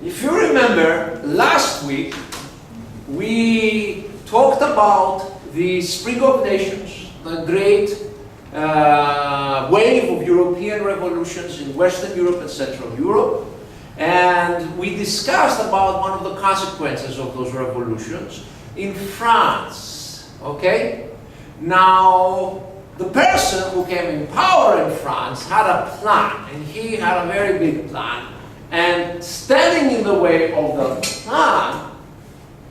If you remember, last week we talked about the Spring of Nations, the great wave of European revolutions in Western Europe and Central Europe. And we discussed about one of the consequences of those revolutions in France, okay? Now, the person who came in power in France had a plan, and he had a very big plan. And standing in the way of the plan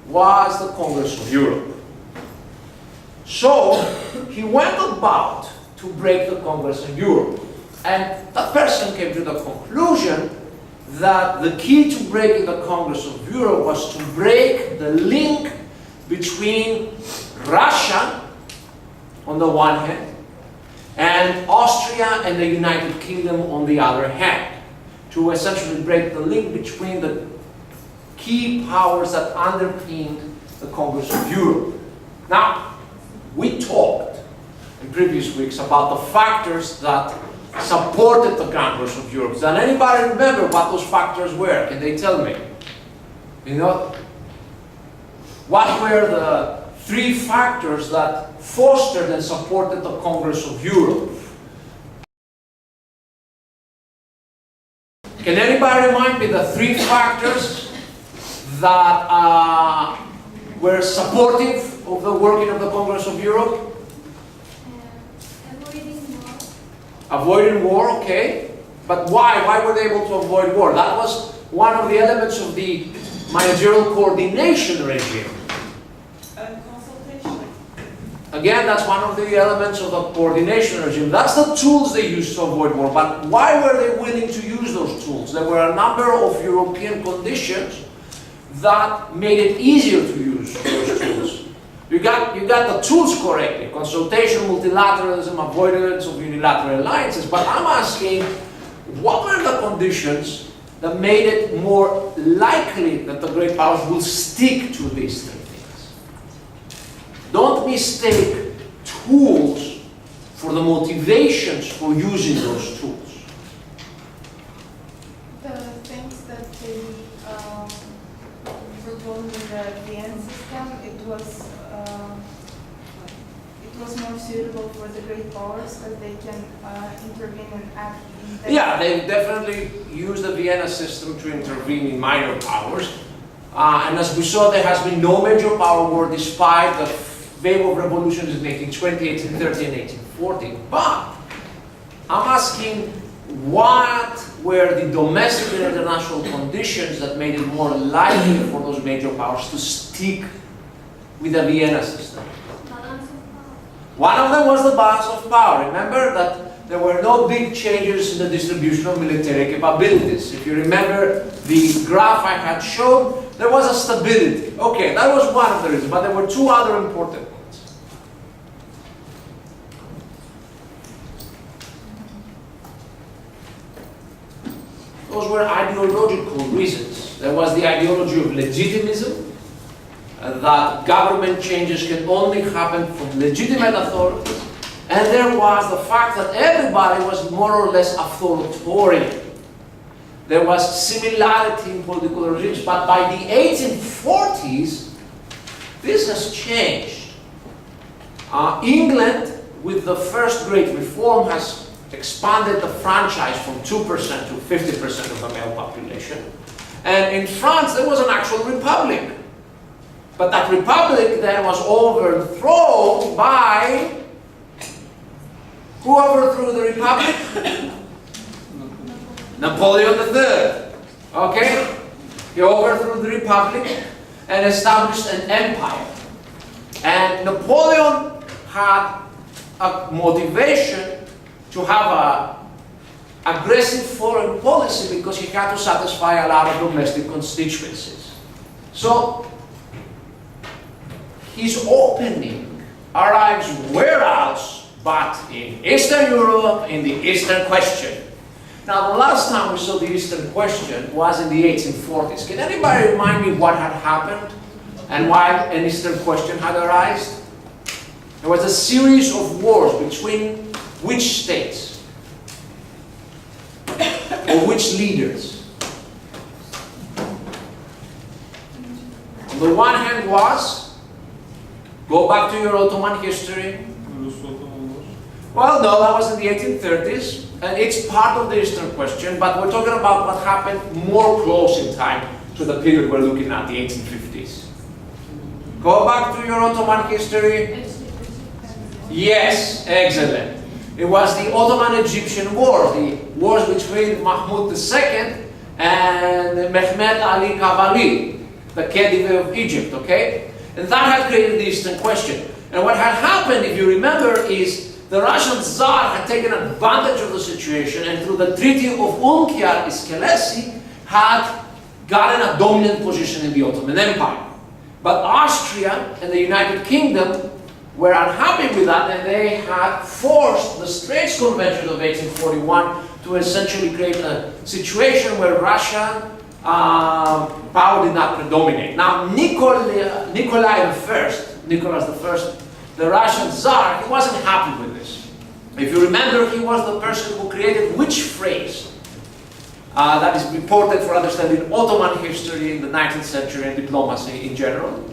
was the Congress of Europe. So, he went about to break the Congress of Europe. And that person came to the conclusion that the key to breaking the Congress of Europe was to break the link between Russia on the one hand and Austria and the United Kingdom on the other hand, to essentially break the link between the key powers that underpinned the Congress of Europe. Now, we talked in previous weeks about the factors that supported the Congress of Europe. Does anybody remember what those factors were? Can they tell me? You know, what were the three factors that fostered and supported the Congress of Europe? Can anybody remind me the three factors that were supportive of the working of the Congress of Europe? Avoiding war, okay. But why? Why were they able to avoid war? That was one of the elements of the managerial coordination regime. Consultation. Again, that's one of the elements of the coordination regime. That's the tools they used to avoid war. But why were they willing to use those tools? There were a number of European conditions that made it easier to use those tools. You got the tools correctly: consultation, multilateralism, avoidance of unilateral alliances. But I'm asking, what were the conditions that made it more likely that the great powers will stick to these three things? Don't mistake tools for the motivations for using those tools. The things that they were doing in the Vienna System, it was more suitable for the great powers because they can intervene and act in. Yeah, they definitely used the Vienna System to intervene in minor powers. And as we saw, there has been no major power war despite the wave of revolutions in 1820, 1830, and 1840. But I'm asking, what were the domestic and international conditions that made it more likely for those major powers to stick with the Vienna System? One of them was the balance of power. Remember that there were no big changes in the distribution of military capabilities. If you remember the graph I had shown, there was a stability. Okay, that was one of the reasons, but there were two other important ones. Those were ideological reasons. There was the ideology of legitimism, that government changes can only happen from legitimate authorities. And there was the fact that everybody was more or less authoritarian. There was similarity in political regimes, but by the 1840s, this has changed. England, with the first great reform, has expanded the franchise from 2% to 50% of the male population. And in France, there was an actual republic. But that republic then was overthrown by... Who overthrew the republic? Napoleon III. Okay? He overthrew the republic and established an empire. And Napoleon had a motivation to have an aggressive foreign policy because he had to satisfy a lot of domestic constituencies. So, his opening arrives where else but in Eastern Europe, in the Eastern question. Now, the last time we saw the Eastern question was in the 1840s. Can anybody remind me what had happened and why an Eastern question had arisen? There was a series of wars between which states? Or which leaders? On the one hand was, go back to your Ottoman history. Well, no, that was in the 1830s, and it's part of the Eastern question, but we're talking about what happened more close in time to the period we're looking at, the 1850s. Go back to your Ottoman history. Yes, excellent. It was the Ottoman-Egyptian War, the wars between Mahmud II and Mehmed Ali Cavalli, the Khedive of Egypt, okay? And that had created the Eastern question. And what had happened, if you remember, is the Russian Tsar had taken advantage of the situation and through the Treaty of Unkiar-Iskelesi had gotten a dominant position in the Ottoman Empire. But Austria and the United Kingdom were unhappy with that, and they had forced the Straits Convention of 1841 to essentially create a situation where Russian power did not predominate. Now, Nicholas I, the Russian Tsar, he wasn't happy with this. If you remember, he was the person who created which phrase that is important for understanding Ottoman history in the 19th century and diplomacy in general.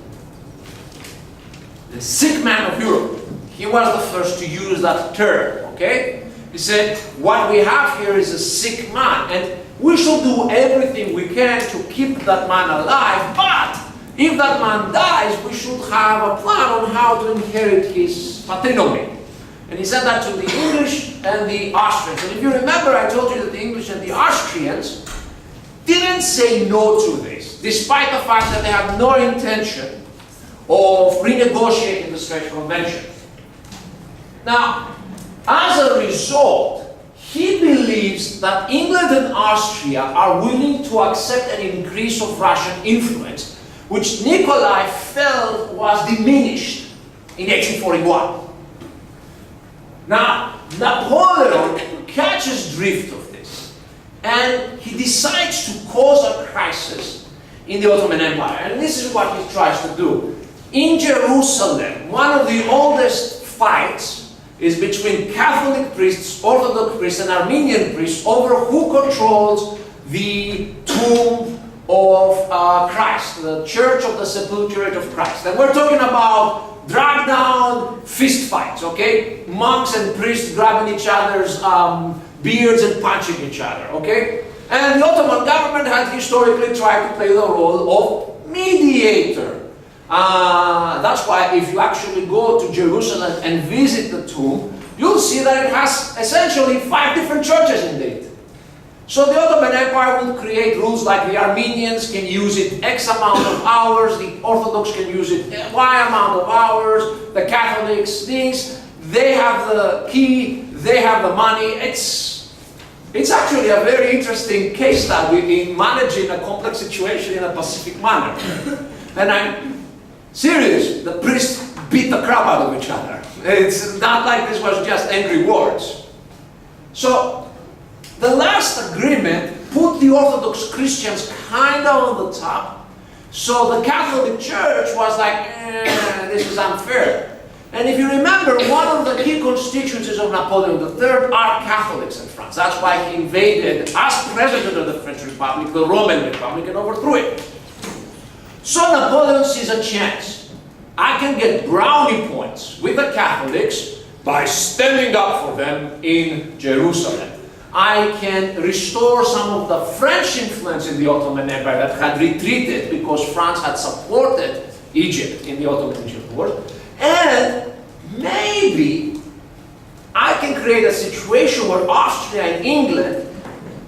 The sick man of Europe. He was the first to use that term, okay? He said, what we have here is a sick man, and we should do everything we can to keep that man alive, but if that man dies, we should have a plan on how to inherit his patronymic. And he said that to the English and the Austrians. And if you remember, I told you that the English and the Austrians didn't say no to this, despite the fact that they had no intention of renegotiating the Straits Convention. Now, as a result, he believes that England and Austria are willing to accept an increase of Russian influence, which Nikolai felt was diminished in 1841. Now, Napoleon catches drift of this, and he decides to cause a crisis in the Ottoman Empire. And this is what he tries to do. In Jerusalem, one of the oldest fights is between Catholic priests, Orthodox priests, and Armenian priests over who controls the tomb of Christ, the Church of the Sepulchre of Christ. And we're talking about drag down fist fights, okay? Monks and priests grabbing each other's beards and punching each other, okay? And the Ottoman government had historically tried to play the role of mediator. That's why if you actually go to Jerusalem and visit the tomb, you'll see that it has essentially 5 different churches in it. So the Ottoman Empire will create rules like the Armenians can use it X amount of hours, the Orthodox can use it Y amount of hours, the Catholics things, they have the key, they have the money. It's actually a very interesting case study in managing a complex situation in a pacific manner. And I'm serious, the priests beat the crap out of each other. It's not like this was just angry words. So, the last agreement put the Orthodox Christians kind of on the top. So the Catholic Church was like, this is unfair. And if you remember, one of the key constituencies of Napoleon III are Catholics in France. That's why he invaded, as president of the French Republic, the Roman Republic, and overthrew it. So Napoleon sees a chance. I can get brownie points with the Catholics by standing up for them in Jerusalem. I can restore some of the French influence in the Ottoman Empire that had retreated because France had supported Egypt in the Ottoman-Egypt War. And maybe I can create a situation where Austria and England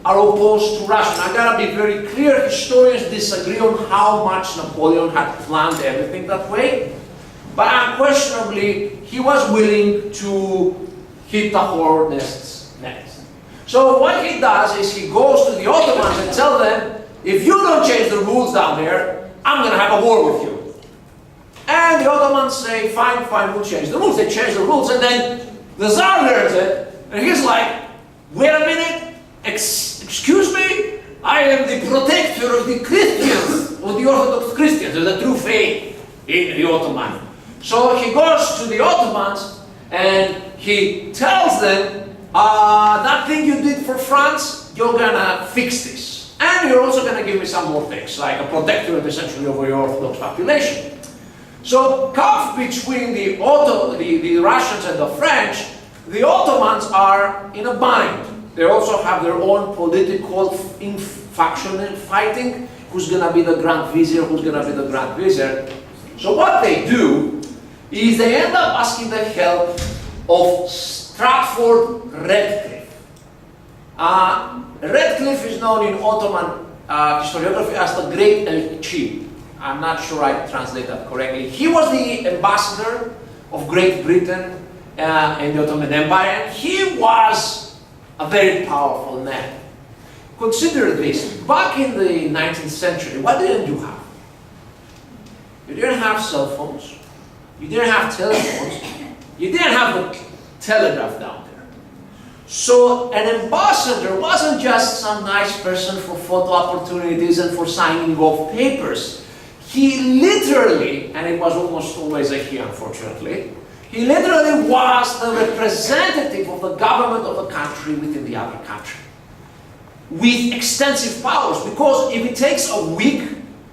are opposed to Russia. And I gotta be very clear, historians disagree on how much Napoleon had planned everything that way. But unquestionably, he was willing to hit the hornet's nest. So what he does is he goes to the Ottomans and tells them, if you don't change the rules down there, I'm going to have a war with you. And the Ottomans say, fine, we'll change the rules. They change the rules, and then the Tsar learns it, and he's like, wait a minute, excuse me? I am the protector of the Christians, of the Orthodox Christians, of the true faith in the Ottoman. So he goes to the Ottomans, and he tells them, that thing you did for France, you're gonna fix this. And you're also going to give me some more things, like a protectorate essentially over your Orthodox population. So, cuff between the Russians and the French, the Ottomans are in a bind. They also have their own political faction fighting. Who's going to be the Grand Vizier? Who's going to be the Grand Vizier? So what they do is they end up asking the help of Stratford Redcliffe. Redcliffe is known in Ottoman historiography as the Great Elchi. I'm not sure I translate that correctly. He was the ambassador of Great Britain in the Ottoman Empire, and he was a very powerful man. Consider this, back in the 19th century, what didn't you have? You didn't have cell phones, you didn't have telephones, you didn't have the telegraph down there. So an ambassador wasn't just some nice person for photo opportunities and for signing off papers. He literally, and it was almost always a he unfortunately, he literally was the representative of the government of the country within the other country, with extensive powers, because if it takes a week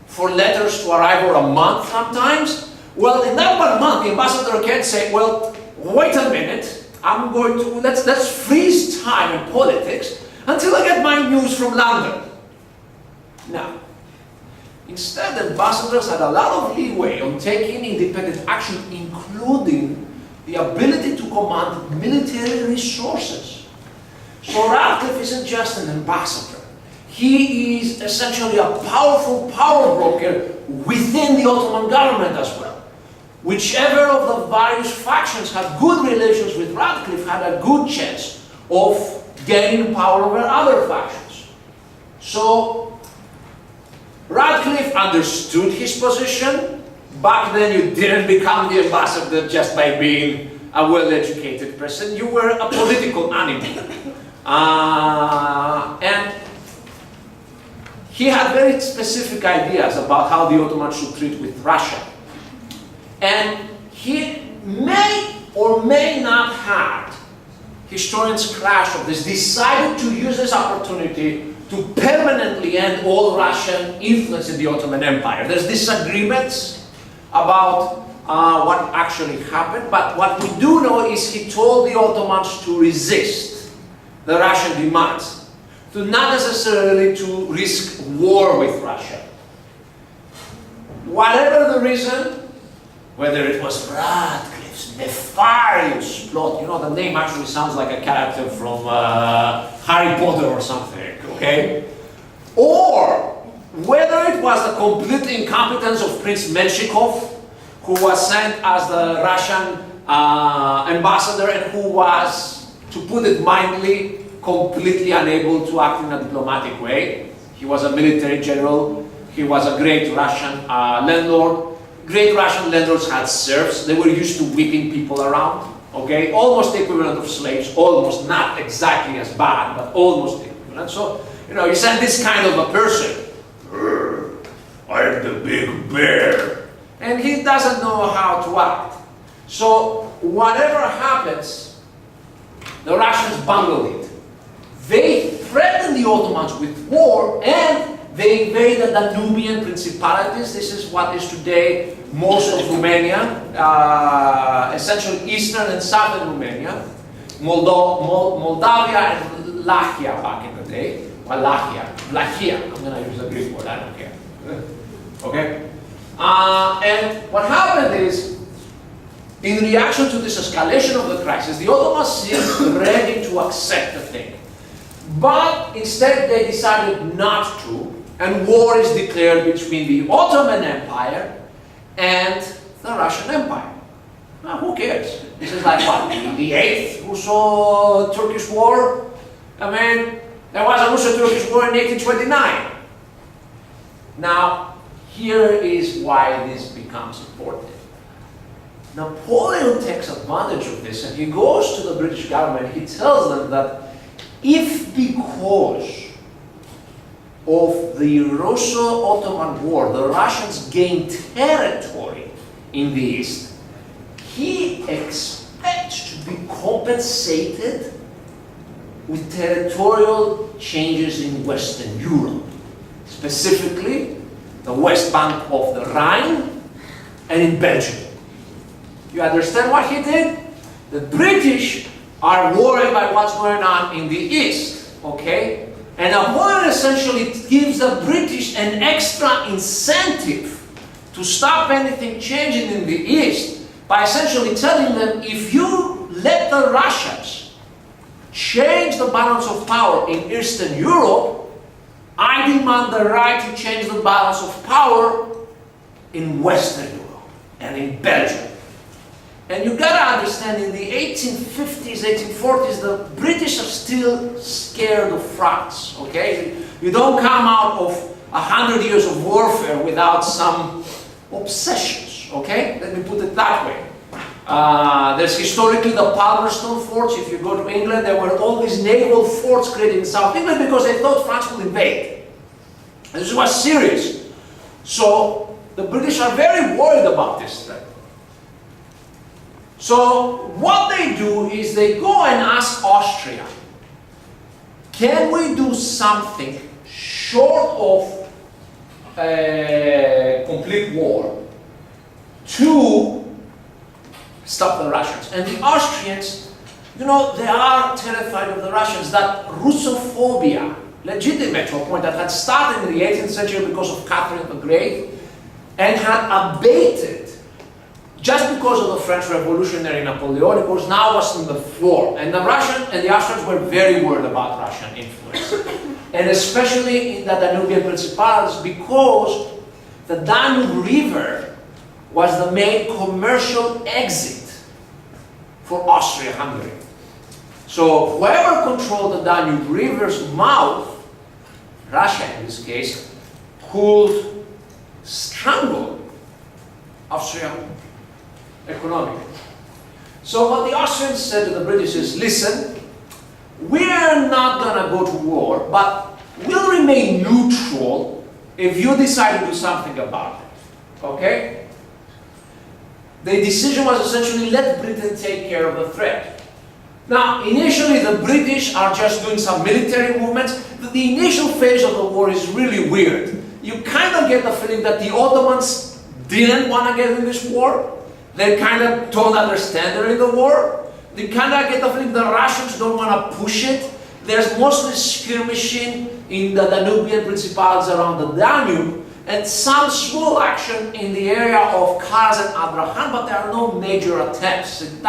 for letters to arrive, or a month sometimes, well, in that 1 month, the ambassador can say, well, wait a minute, I'm going to, let's freeze time in politics until I get my news from London. Now, instead, ambassadors had a lot of leeway on taking independent action, including the ability to command military resources. So Radcliffe isn't just an ambassador. He is essentially a powerful power broker within the Ottoman government as well. Whichever of the various factions had good relations with Radcliffe had a good chance of gaining power over other factions. So Radcliffe understood his position. Back then you didn't become the ambassador just by being a well-educated person. You were a political animal. And he had very specific ideas about how the Ottomans should treat with Russia. And he may or may not have, historians crash of this, decided to use this opportunity to permanently end all Russian influence in the Ottoman Empire. There's disagreements about what actually happened, but what we do know is he told the Ottomans to resist the Russian demands, to not necessarily to risk war with Russia. Whatever the reason, whether it was Radcliffe's nefarious plot, you know, the name actually sounds like a character from Harry Potter or something, okay? Or whether it was the complete incompetence of Prince Menshikov, who was sent as the Russian ambassador and who was, to put it mildly, completely unable to act in a diplomatic way. He was a military general, he was a great Russian landlord. Great Russian landlords had serfs. They were used to whipping people around, okay? Almost the equivalent of slaves, almost, not exactly as bad, but almost the equivalent. So, you know, you send this kind of a person, I'm the big bear, and he doesn't know how to act. So, whatever happens, the Russians bungle it. They threaten the Ottomans with war, and they invaded the Danubian principalities. This is what is today most of Romania, essentially eastern and southern Romania, Moldavia and Lachia back in the day. Well, Lachia, I'm going to use the Greek word, I don't care. Okay? And what happened is, in reaction to this escalation of the crisis, the Ottomans seemed ready to accept the thing. But instead they decided not to, and war is declared between the Ottoman Empire and the Russian Empire. Now, who cares? This is like what, the 8th Russo-Turkish War? I mean, there was a Russo-Turkish War in 1829. Now, here is why this becomes important. Napoleon takes advantage of this, and he goes to the British government. He tells them that if, because of the Russo-Ottoman War, the Russians gained territory in the East, he expects to be compensated with territorial changes in Western Europe. specifically the west bank of the Rhine and in Belgium. You understand what he did? The British are worried by what's going on in the east, okay? And Napoleon essentially gives the British an extra incentive to stop anything changing in the east by essentially telling them, if you let the Russians change the balance of power in Eastern Europe, I demand the right to change the balance of power in Western Europe and in Belgium. And you gotta understand, in the 1850s, 1840s, the British are still scared of France, okay? You don't come out of 100 years of warfare without some obsessions, okay? Let me put it that way. There's historically the Palmerston forts. If you go to England, there were all these naval forts created in South England because they thought France would invade. And this was serious. So the British are very worried about this threat. So what they do is they go and ask Austria, can we do something short of a complete war to stop the Russians? And the Austrians, you know, they are terrified of the Russians. That Russophobia, legitimate to a point, that had started in the 18th century because of Catherine the Great and had abated just because of the French Revolutionary Napoleonic Wars, now was on the floor. And the Russians and the Austrians were very worried about Russian influence. And especially in the Danubian Principalities, because the Danube River was the main commercial exit for Austria-Hungary. So whoever controlled the Danube River's mouth, Russia in this case, could strangle Austria economically. So what the Austrians said to the British is, listen, we're not gonna go to war, but we'll remain neutral if you decide to do something about it, okay? The decision was essentially, let Britain take care of the threat. Now, initially the British are just doing some military movements. The initial phase of the war is really weird. You kind of get the feeling that the Ottomans didn't want to get in this war. They kind of don't understand they're in the war. They kind of get the feeling the Russians don't want to push it. There's mostly skirmishing in the Danubian Principalities around the Danube, and some small action in the area of Kars and Abraham, but there are no major attempts. It's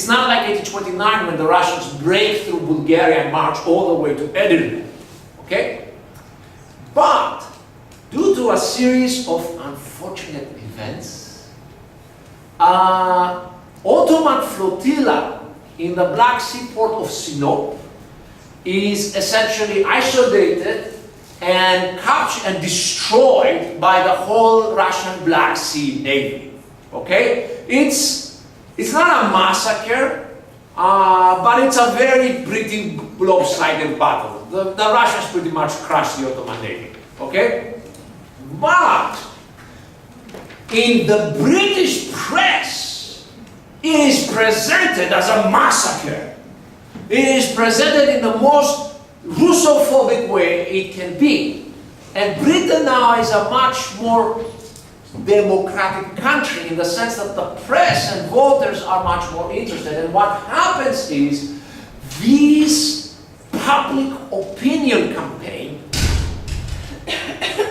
not like 1829 when the Russians break through Bulgaria and march all the way to Edirne, okay? But due to a series of unfortunate events, Ottoman flotilla in the Black Sea port of Sinop is essentially isolated and captured and destroyed by the whole Russian Black Sea Navy. Okay? It's not a massacre, but it's a very pretty lopsided battle. The Russians pretty much crushed the Ottoman Navy. Okay? But in the British press, it is presented as a massacre. It is presented in the most Russophobic way it can be. And Britain now is a much more democratic country in the sense that the press and voters are much more interested. And what happens is this public opinion campaign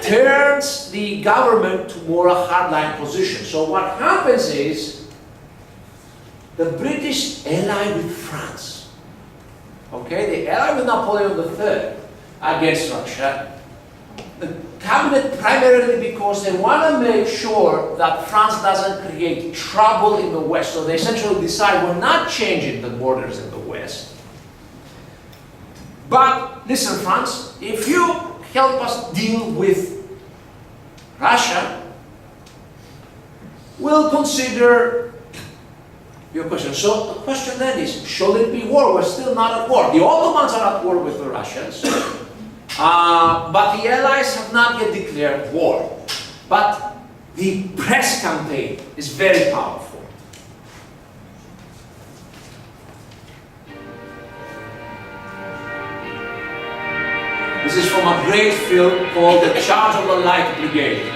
turns the government to more a hardline position. So what happens is the British ally with France. Okay, they ally with Napoleon III against Russia. The cabinet primarily because they want to make sure that France doesn't create trouble in the West. So they essentially decide we're not changing the borders in the West. But listen, France, if you help us deal with Russia, we'll consider your question. So the question then is, should it be war? We're still not at war. The Ottomans are at war with the Russians, but the Allies have not yet declared war. But the press campaign is very powerful. The This is from a great film called The Charge of the Light Brigade.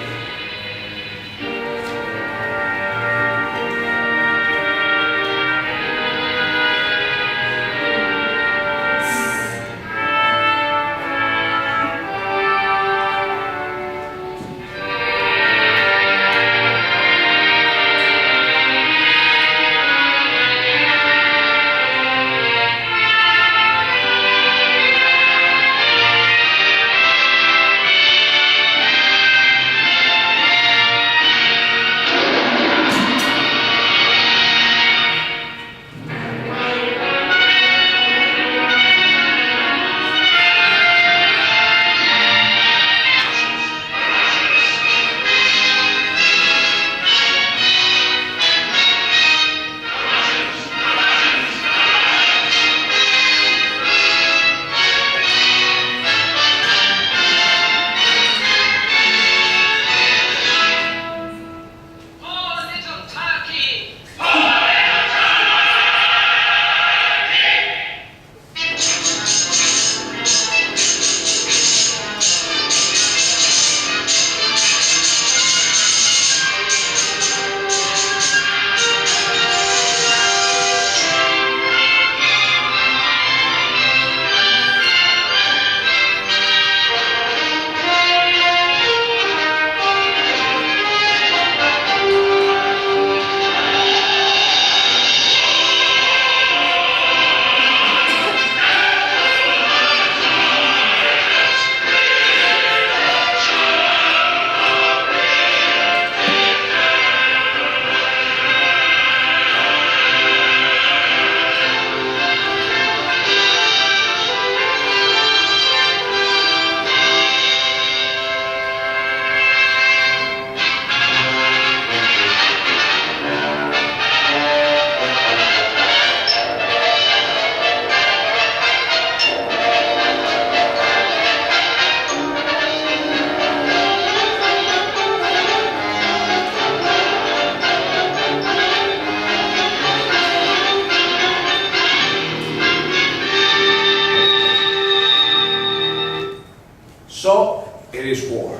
So it is war.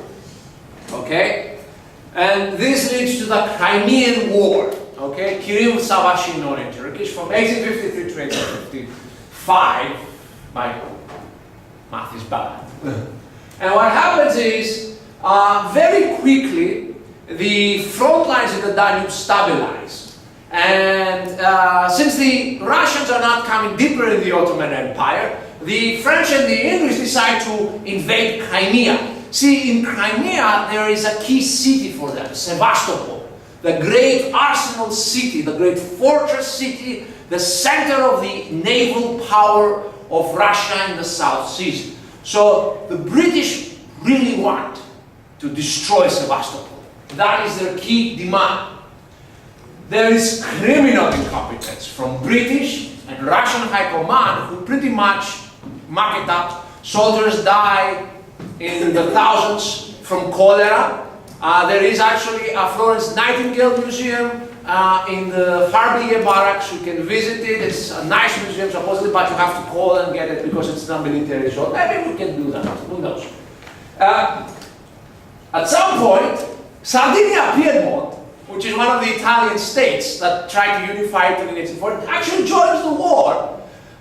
Okay? And this leads to the Crimean War. Okay? Kirim Savashi known in Turkish from 1853 to 1855. My math is bad. And what happens is, very quickly, the front lines in the Danube stabilize. And since the Russians are not coming deeper in the Ottoman Empire, the French and the English decide to invade Crimea. See, in Crimea, there is a key city for them, Sevastopol, the great arsenal city, the great fortress city, the center of the naval power of Russia in the South Seas. So the British really want to destroy Sevastopol. That is their key demand. There is criminal incompetence from British and Russian high command who pretty much muck it up. Soldiers die in the thousands from cholera. There is actually a Florence Nightingale Museum in the Harbiye barracks. You can visit it. It's a nice museum supposedly, but you have to call and get it because it's not military. So maybe we can do that. Who knows? At some point, Sardinia Piedmont, which is one of the Italian states that tried to unify Italy in 1840, actually joins the war.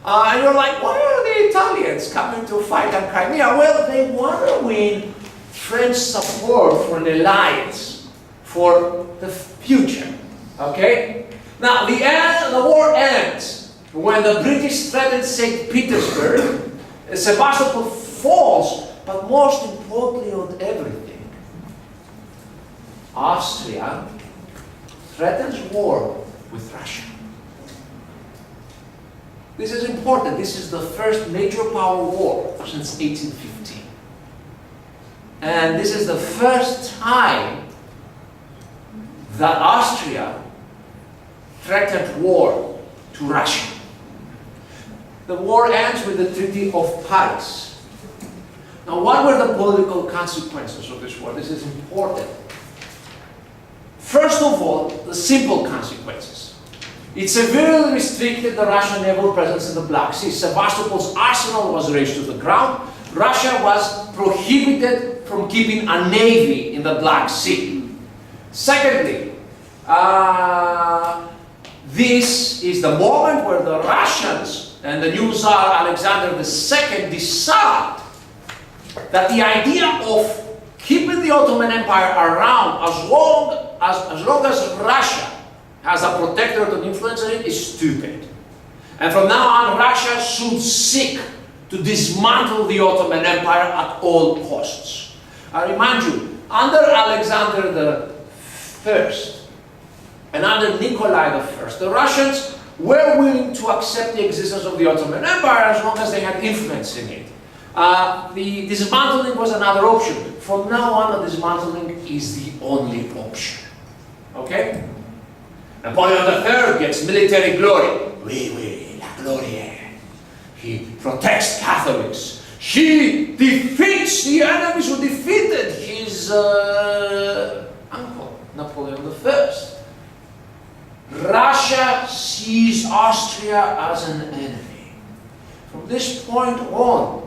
And you're like, why are the Italians coming to fight on Crimea? Well, they want to win French support for an alliance for the future. Okay? Now, the war ends when the British threaten St. Petersburg, Sevastopol falls, but most importantly on everything, Austria threatens war with Russia. This is important. This is the first major power war since 1815. And this is the first time that Austria threatened war to Russia. The war ends with the Treaty of Paris. Now, what were the political consequences of this war? This is important. First of all, the simple consequences. It severely restricted the Russian naval presence in the Black Sea. Sevastopol's arsenal was razed to the ground. Russia was prohibited from keeping a navy in the Black Sea. Secondly, this is the moment where the Russians and the new Tsar Alexander II decide that the idea of keeping the Ottoman Empire around as long as Russia has a protector to influence it is stupid. And from now on, Russia should seek to dismantle the Ottoman Empire at all costs. I remind you, under Alexander I and under Nikolai I, the Russians were willing to accept the existence of the Ottoman Empire as long as they had influence in it. The dismantling was another option. From now on, the dismantling is the only option. Okay? Napoleon III gets military glory. Oui, la gloire. He protects Catholics. He defeats the enemies who defeated his uncle, Napoleon I. Russia sees Austria as an enemy. From this point on,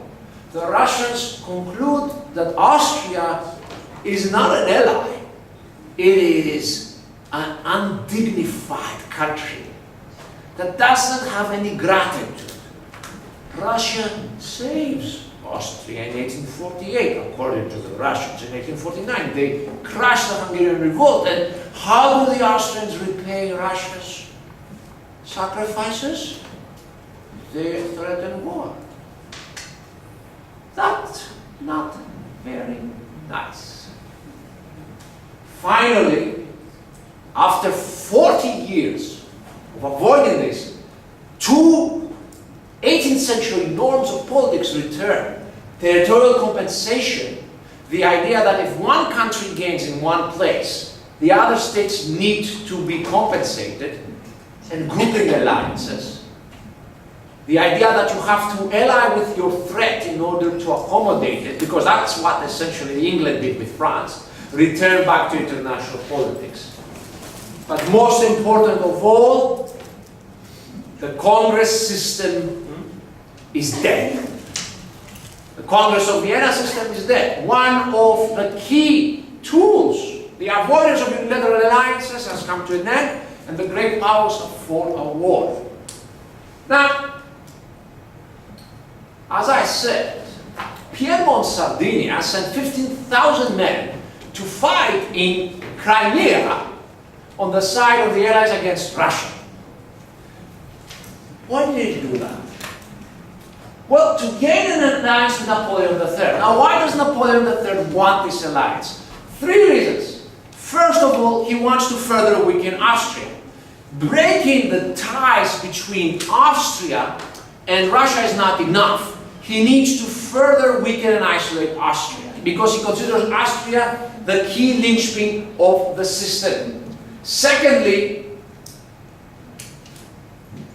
the Russians conclude that Austria is not an ally. It is an undignified country that doesn't have any gratitude. Russia saves Austria in 1848, according to the Russians. In 1849, they crushed the Hungarian revolt. And how do the Austrians repay Russia's sacrifices? They threaten war. That's not very nice. Finally, after 40 years of avoiding this, two 18th century norms of politics return. Territorial compensation, the idea that if one country gains in one place, the other states need to be compensated, and grouping alliances. The idea that you have to ally with your threat in order to accommodate it, because that's what essentially England did with France, return back to international politics. But most important of all, the Congress system is dead. The Congress of Vienna system is dead. One of the key tools, the avoidance of unilateral alliances, has come to an end, and the great powers have fought a war. Now, as I said, Piedmont, Sardinia sent 15,000 men to fight in Crimea on the side of the Allies against Russia. Why did he do that? Well, to gain an alliance with Napoleon III. Now, why does Napoleon III want this alliance? Three reasons. First of all, he wants to further weaken Austria. Breaking the ties between Austria and Russia is not enough. He needs to further weaken and isolate Austria, because he considers Austria the key linchpin of the system. Secondly,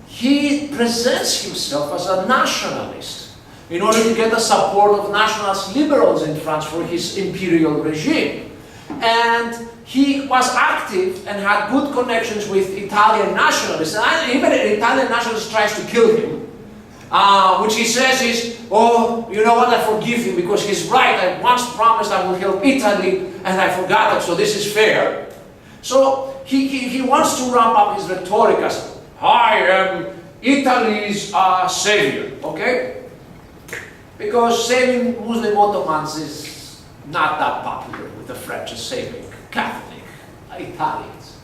he presents himself as a nationalist in order to get the support of nationalist liberals in France for his imperial regime. And he was active and had good connections with Italian nationalists. And even an Italian nationalist tries to kill him, which he says is, oh, you know what, I forgive him because he's right. I once promised I will help Italy and I forgot it, so this is fair. So he wants to ramp up his rhetoric as, I am Italy's savior, okay? Because saving Muslim Ottomans is not that popular with the French as saving Catholic Italians.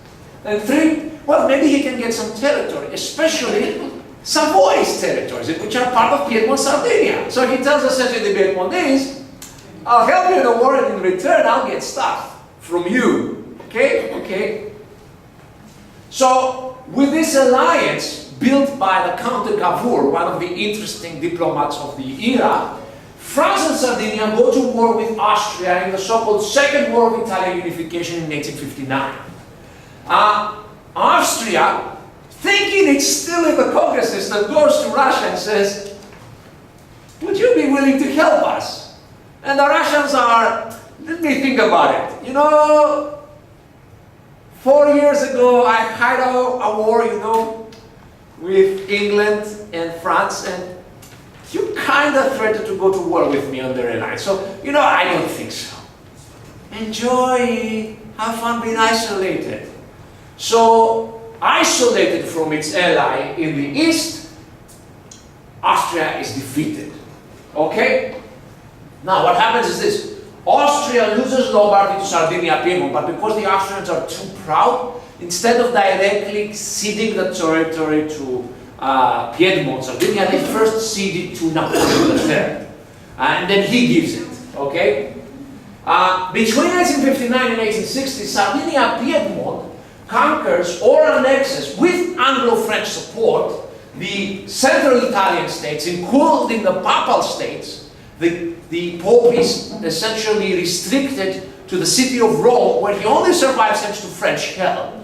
And three, well, maybe he can get some territory, especially Savoy's territories, which are part of Piedmont, Sardinia. So he tells essentially the Piedmontese, I'll help you in the war, and in return I'll get stuff from you. Okay? Okay. So, with this alliance built by the Count de Cavour, one of the interesting diplomats of the era, France and Sardinia go to war with Austria in the so-called Second War of Italian Unification in 1859. Austria, thinking it's still in the Congress system, goes to Russia and says, would you be willing to help us? And the Russians are, let me think about it. You know, 4 years ago, I had a war, you know, with England and France, and you kind of threatened to go to war with me on the line. So, you know, I don't think so. Enjoy, have fun being isolated. So, isolated from its ally in the east, Austria is defeated. Okay? Now, what happens is this. Austria loses Lombardy to Sardinia, Piedmont, but because the Austrians are too proud, instead of directly ceding the territory to Piedmont, Sardinia, they first cede it to Napoleon III. And then he gives it. Okay? Between 1859 and 1860, Sardinia, Piedmont conquers or annexes, with Anglo-French support, the central Italian states, including the Papal states. The Pope is essentially restricted to the city of Rome, where he only survives thanks to French help,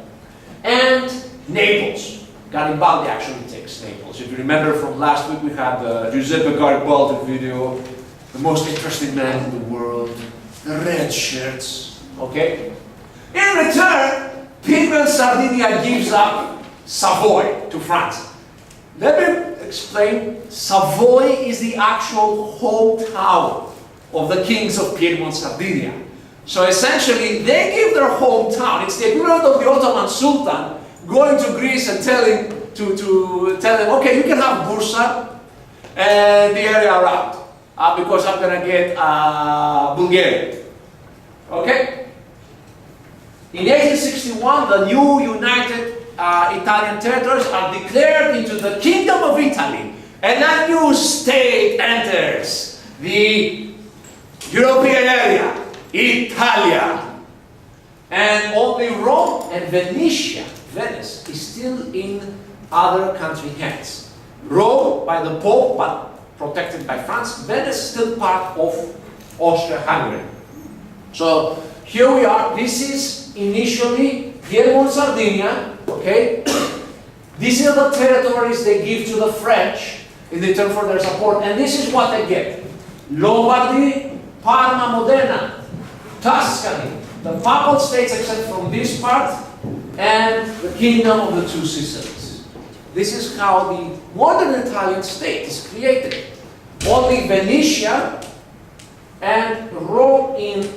and Naples. Garibaldi actually takes Naples. If you remember from last week, we had the Giuseppe Garibaldi video, the most interesting man in the world, the red shirts, okay? In return, Piedmont Sardinia gives up Savoy to France. Let me explain. Savoy is the actual hometown of the kings of Piedmont Sardinia. So essentially, they give their hometown. It's the equivalent of the Ottoman Sultan going to Greece and telling them, okay, you can have Bursa and the area around, because I'm going to get Bulgaria. Okay? In 1861, the new united Italian territories are declared into the Kingdom of Italy, and a new state enters the European area, Italia. And only Rome and Venice, is still in other country hands. Rome by the Pope, but protected by France. Venice still part of Austria-Hungary. So here we are. This is initially Piedmont, Sardinia. Okay? These are the territories they give to the French in return for their support, and this is what they get. Lombardy, Parma, Modena, Tuscany, the Papal States except from this part, and the Kingdom of the Two Sicilies. This is how the modern Italian state is created. Only Venetia and Rome in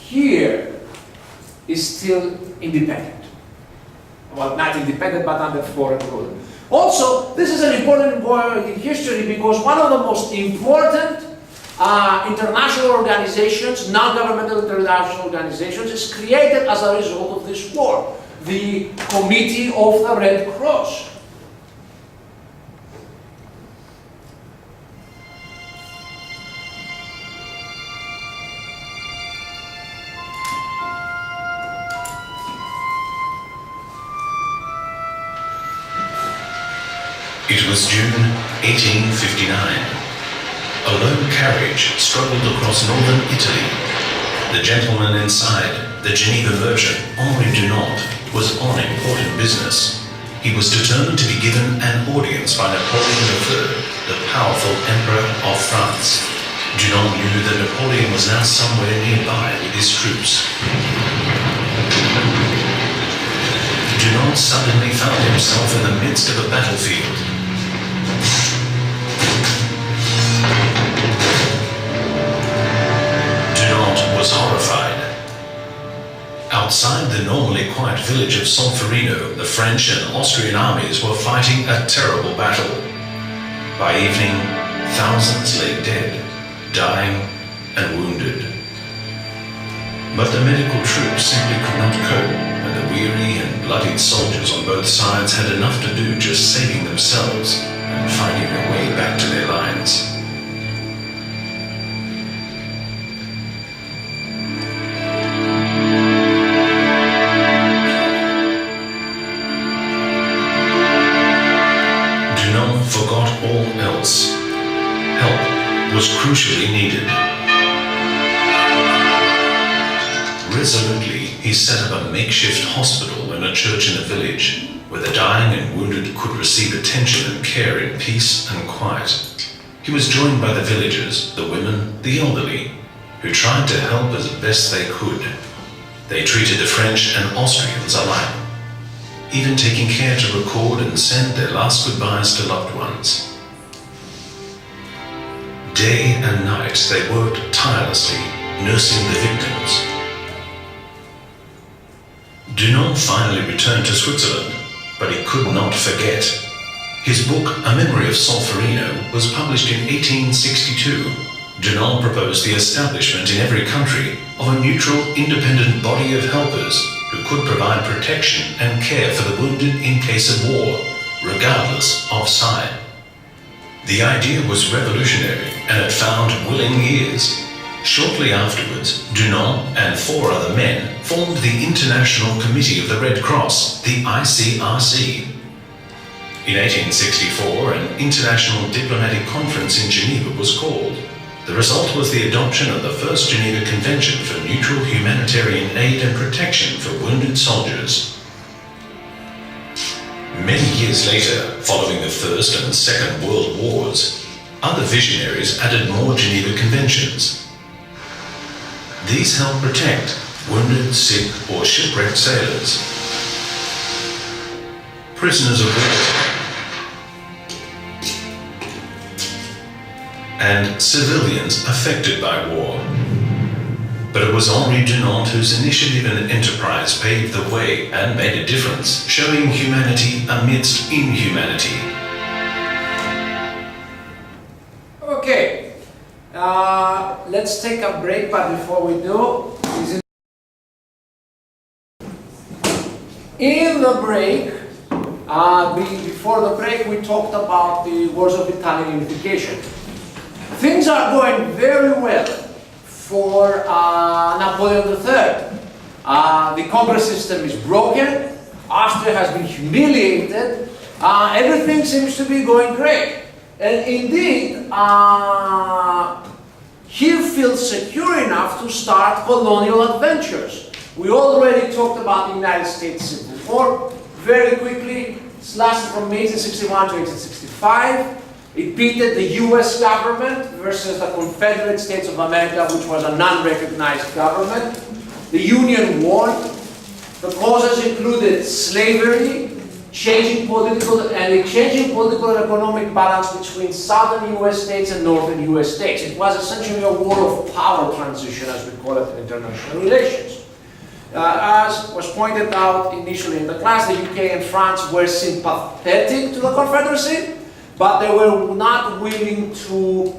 here is still independent. Well, not independent, but under foreign rule. Also, this is an important point in history because one of the most important international organizations, non-governmental international organizations, is created as a result of this war. The Committee of the Red Cross. It was June 1859. A lone carriage struggled across northern Italy. The gentleman inside, the Geneva merchant Henri Dunant, was on important business. He was determined to be given an audience by Napoleon III, the powerful Emperor of France. Dunant knew that Napoleon was now somewhere nearby with his troops. Dunant suddenly found himself in the midst of a battlefield. Dunant was horrified. Outside the normally quiet village of Solferino, the French and Austrian armies were fighting a terrible battle. By evening, thousands lay dead, dying and wounded. But the medical troops simply could not cope, and the weary and bloodied soldiers on both sides had enough to do just saving themselves and finding their way back to their lines. Dunant forgot all else. Help was crucially needed. Resolutely, he set up a makeshift hospital and a church in the village, where the dying and wounded could receive attention and care in peace and quiet. He was joined by the villagers, the women, the elderly, who tried to help as best they could. They treated the French and Austrians alike, even taking care to record and send their last goodbyes to loved ones. Day and night they worked tirelessly, nursing the victims. Dunant finally returned to Switzerland, but he could not forget. His book, A Memory of Solferino, was published in 1862. Dunant proposed the establishment in every country of a neutral, independent body of helpers who could provide protection and care for the wounded in case of war, regardless of side. The idea was revolutionary and it found willing ears. Shortly afterwards, Dunant and 4 other men formed the International Committee of the Red Cross, the ICRC. In 1864, an international diplomatic conference in Geneva was called. The result was the adoption of the First Geneva Convention for neutral humanitarian aid and protection for wounded soldiers. Many years later, following the First and Second World Wars, other visionaries added more Geneva Conventions. These help protect wounded, sick, or shipwrecked sailors, prisoners of war, and civilians affected by war. But it was Henri Dunant whose initiative and enterprise paved the way and made a difference, showing humanity amidst inhumanity. Okay, let's take a break, but before we do, in the break, before the break, we talked about the Wars of Italian Unification. Things are going very well for Napoleon III. The Congress system is broken, Austria has been humiliated, everything seems to be going great. And indeed, he feels secure enough to start colonial adventures. We already talked about the United States Civil War. Very quickly, it lasted from 1861 to 1865. It pitted the US government versus the Confederate States of America, which was a non-recognized government. The Union won. The causes included slavery, changing political and economic balance between southern US states and northern US states. It was essentially a war of power transition, as we call it in international relations. As was pointed out initially in the class, the UK and France were sympathetic to the Confederacy, but they were not willing to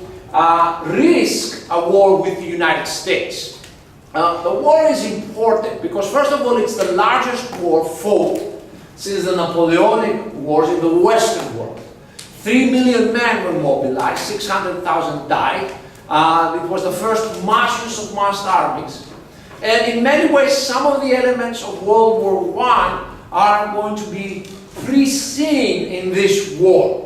risk a war with the United States. The war is important because, first of all, it's the largest war fought since the Napoleonic Wars in the Western world. 3 million men were mobilized, 600,000 died. It was the first mass use of massed armies. And in many ways, some of the elements of World War I are going to be pre-seen in this war.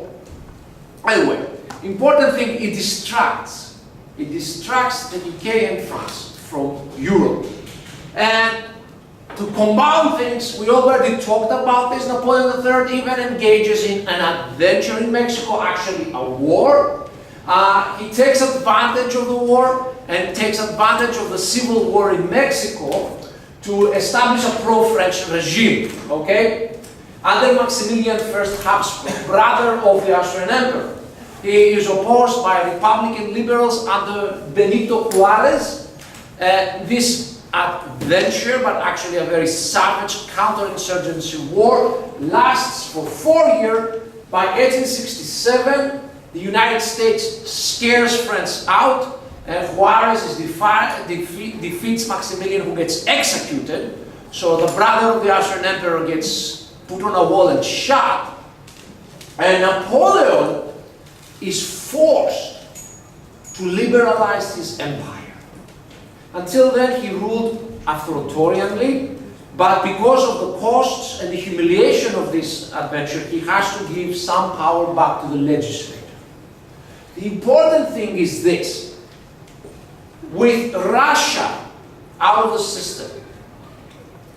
Anyway, important thing, it distracts. It distracts the UK and France from Europe. And to compound things, we already talked about this, Napoleon III even engages in an adventure in Mexico, actually a war. He takes advantage of the war and takes advantage of the civil war in Mexico to establish a pro-French regime, okay? Under Maximilian I Habsburg, brother of the Austrian Emperor. He is opposed by Republican liberals under Benito Juarez. This adventure, but actually a very savage counterinsurgency war, lasts for 4 years. By 1867, the United States scares France out, and Juarez is defeats Maximilian, who gets executed. So the brother of the Austrian Emperor gets put on a wall and shot. And Napoleon is forced to liberalize his empire. Until then, he ruled authoritarianly, but because of the costs and the humiliation of this adventure, he has to give some power back to the legislature. The important thing is this: with Russia out of the system,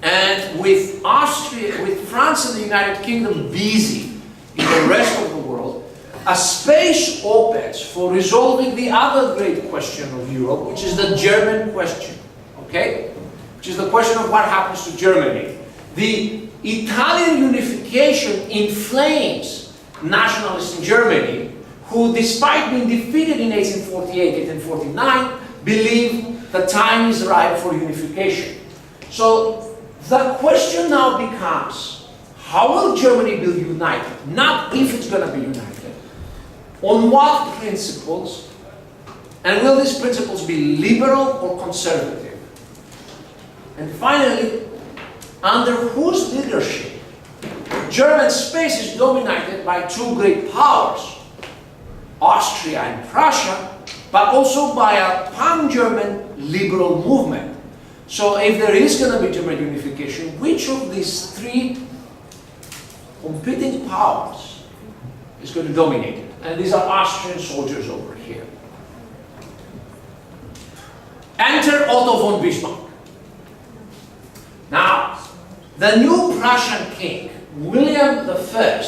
and with Austria, with France and the United Kingdom busy in the rest of the world, a space opens for resolving the other great question of Europe, which is the German question, okay? Which is the question of what happens to Germany. The Italian unification inflames nationalists in Germany, who, despite being defeated in 1848, 1849, believe the time is ripe for unification. So the question now becomes, how will Germany be united? Not if it's going to be united. On what principles? And will these principles be liberal or conservative? And finally, under whose leadership? German space is dominated by two great powers, Austria and Prussia, but also by a pan-German liberal movement. So if there is going to be German unification, which of these three competing powers is going to dominate it? And these are Austrian soldiers over here. Enter Otto von Bismarck. Now, the new Prussian king, William I,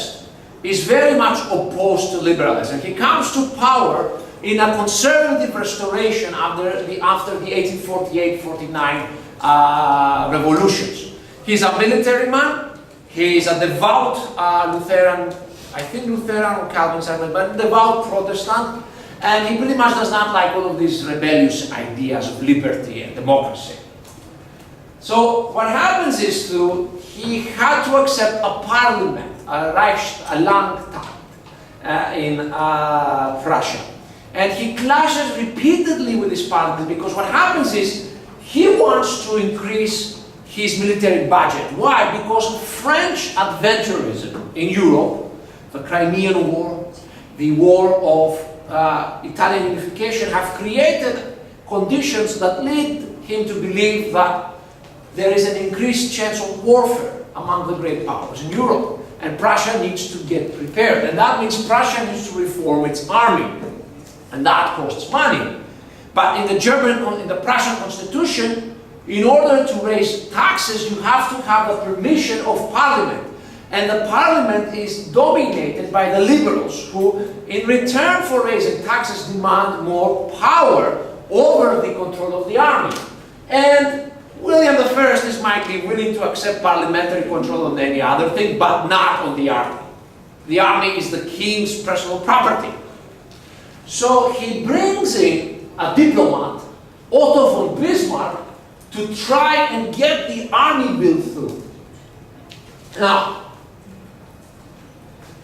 is very much opposed to liberalism. He comes to power in a conservative restoration after the 1848-49 revolutions. He's a military man. He is a devout Lutheran, I think Lutheran or Calvinist, but devout Protestant. And he pretty much does not like all of these rebellious ideas of liberty and democracy. So what happens is he had to accept a parliament, a Landtag in Prussia. And he clashes repeatedly with this parliament because what happens is he wants to increase his military budget. Why? Because French adventurism in Europe, the Crimean War, the War of Italian Unification have created conditions that lead him to believe that there is an increased chance of warfare among the great powers in Europe, and Prussia needs to get prepared. And that means Prussia needs to reform its army, and that costs money. But in the Prussian constitution, in order to raise taxes, you have to have the permission of parliament. And the parliament is dominated by the liberals, who, in return for raising taxes, demand more power over the control of the army. And William I might be willing to accept parliamentary control on any other thing, but not on the army. The army is the king's personal property. So he brings in a diplomat, Otto von Bismarck, to try and get the army bill through. Now,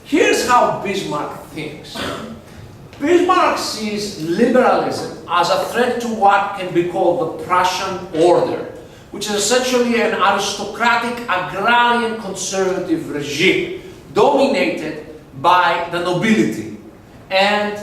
here's how Bismarck thinks. Bismarck sees liberalism as a threat to what can be called the Prussian order, which is essentially an aristocratic, agrarian, conservative regime dominated by the nobility. And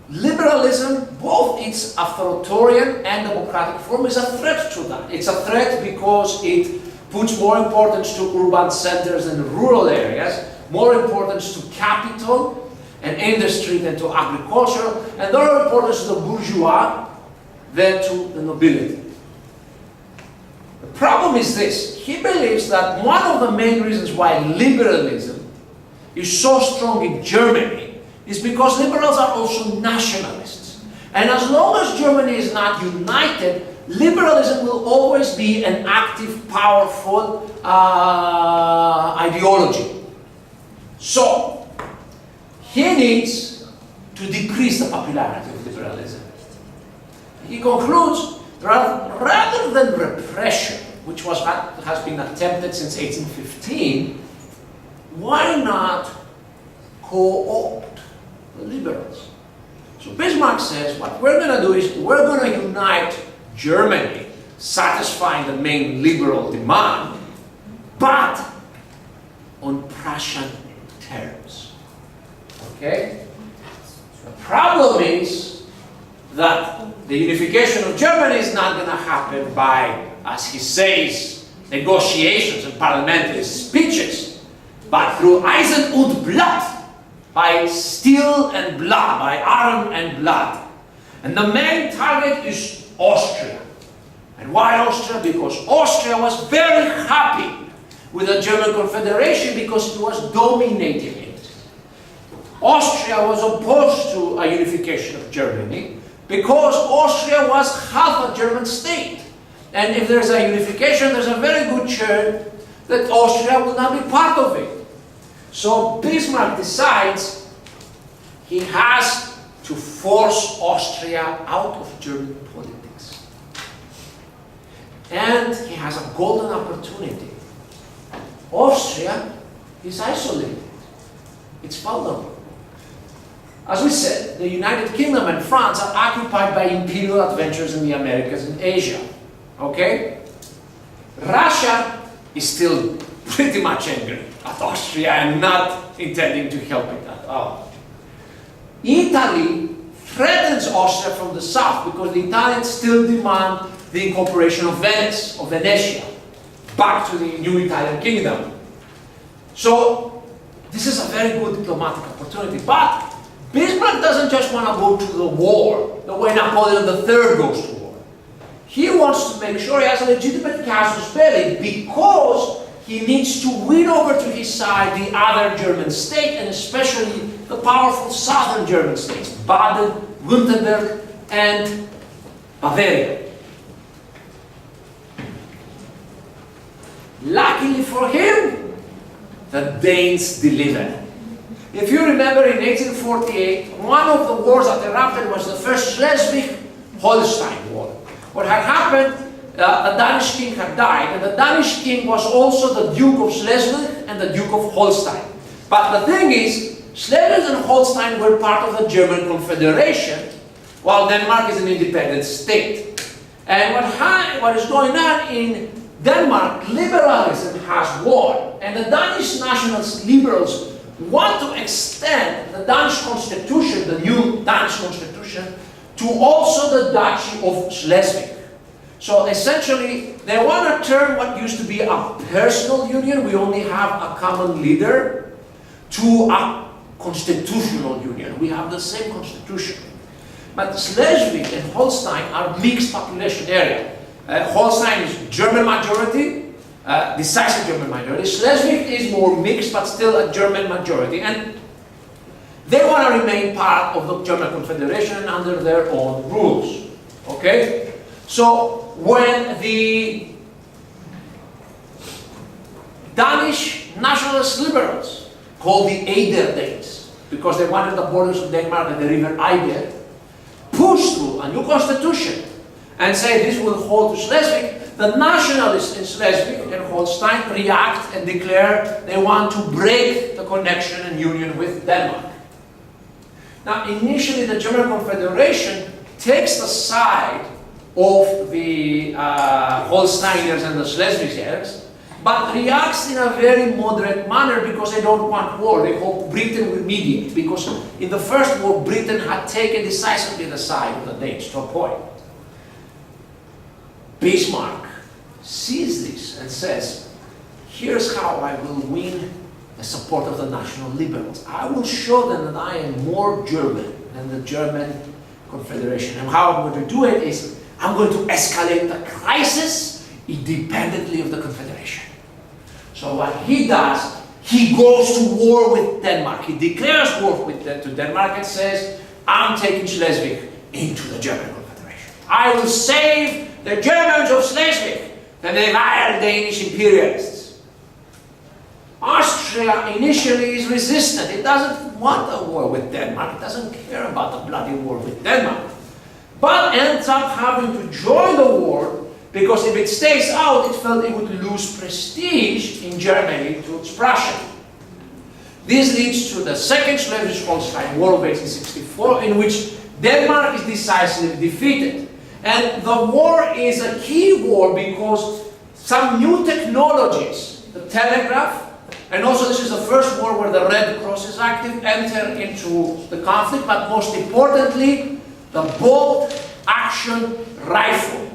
liberalism, both its authoritarian and democratic form, is a threat to that. It's a threat because it puts more importance to urban centers and rural areas, more importance to capital and industry than to agriculture, and more importance to the bourgeois than to the nobility. The problem is this: he believes that one of the main reasons why liberalism is so strong in Germany is because liberals are also nationalists. And as long as Germany is not united, liberalism will always be an active, powerful ideology. So, he needs to decrease the popularity of liberalism. He concludes, rather than repression, which has been attempted since 1815, why not co-opt the liberals? So Bismarck says, what we're going to do is we're going to unite Germany, satisfying the main liberal demand, but on Prussian terms. Okay? The problem is that the unification of Germany is not going to happen by, as he says, negotiations and parliamentary speeches, but through Eisen und Blatt, by steel and blood, by iron and blood. And the main target is Austria. And why Austria? Because Austria was very happy with the German Confederation because it was dominating it. Austria was opposed to a unification of Germany because Austria was half a German state. And if there's a unification, there's a very good chance that Austria will not be part of it. So Bismarck decides he has to force Austria out of German politics. And he has a golden opportunity. Austria is isolated. It's vulnerable. As we said, the United Kingdom and France are occupied by imperial adventures in the Americas and Asia. Okay? Russia is still pretty much angry at Austria and not intending to help it at all. Italy threatens Austria from the south because the Italians still demand the incorporation of Venice, or Venetia, back to the new Italian kingdom. So, this is a very good diplomatic opportunity. But Bismarck doesn't just want to go to the war the way Napoleon III goes to war. He wants to make sure he has a legitimate casus belli because he needs to win over to his side the other German state, and especially the powerful southern German states, Baden, Württemberg, and Bavaria. Luckily for him, the Danes delivered. If you remember, in 1848, one of the wars that erupted was the First Schleswig-Holstein War. What had happened, the Danish king had died, and the Danish king was also the Duke of Schleswig and the Duke of Holstein. But the thing is, Schleswig and Holstein were part of the German Confederation, while Denmark is an independent state. And what is going on in Denmark, liberalism has won, and the Danish nationalist liberals want to extend the Danish constitution, the new Danish constitution, to also the Duchy of Schleswig. So essentially, they want to turn what used to be a personal union, we only have a common leader, to a constitutional union. We have the same constitution. But Schleswig and Holstein are mixed population area. Holstein is German majority, decisive German majority. Schleswig is more mixed, but still a German majority. And they want to remain part of the German Confederation under their own rules. Okay? So, when the Danish nationalist liberals, called the Eiderdanes, because they wanted the borders of Denmark and the river Eider, push through a new constitution and say this will hold to Schleswig, the nationalists in Schleswig and Holstein react and declare they want to break the connection and union with Denmark. Now, initially the German Confederation takes the side of the Holsteiners and the Schleswigers, but reacts in a very moderate manner because they don't want war. They hope Britain will mediate, because in the First War, Britain had taken decisively the side of the Danes to a point. Bismarck sees this and says, here's how I will win the support of the national liberals. I will show them that I am more German than the German Confederation. And how I'm going to do it is, I'm going to escalate the crisis independently of the Confederation. So what he does, he goes to war with Denmark. He declares war to Denmark and says, I'm taking Schleswig into the German Confederation. I will save the Germans of Schleswig from the vile Danish imperialists. Austria initially is resistant. It doesn't want a war with Denmark. It doesn't care about the bloody war with Denmark. But ends up having to join the war because if it stays out, it felt it would lose prestige in Germany towards Prussia. This leads to the Second Schleswig-Holstein War of 1864, in which Denmark is decisively defeated. And the war is a key war because some new technologies, the telegraph, and also this is the first war where the Red Cross is active, enter into the conflict, but most importantly, the bolt action rifle.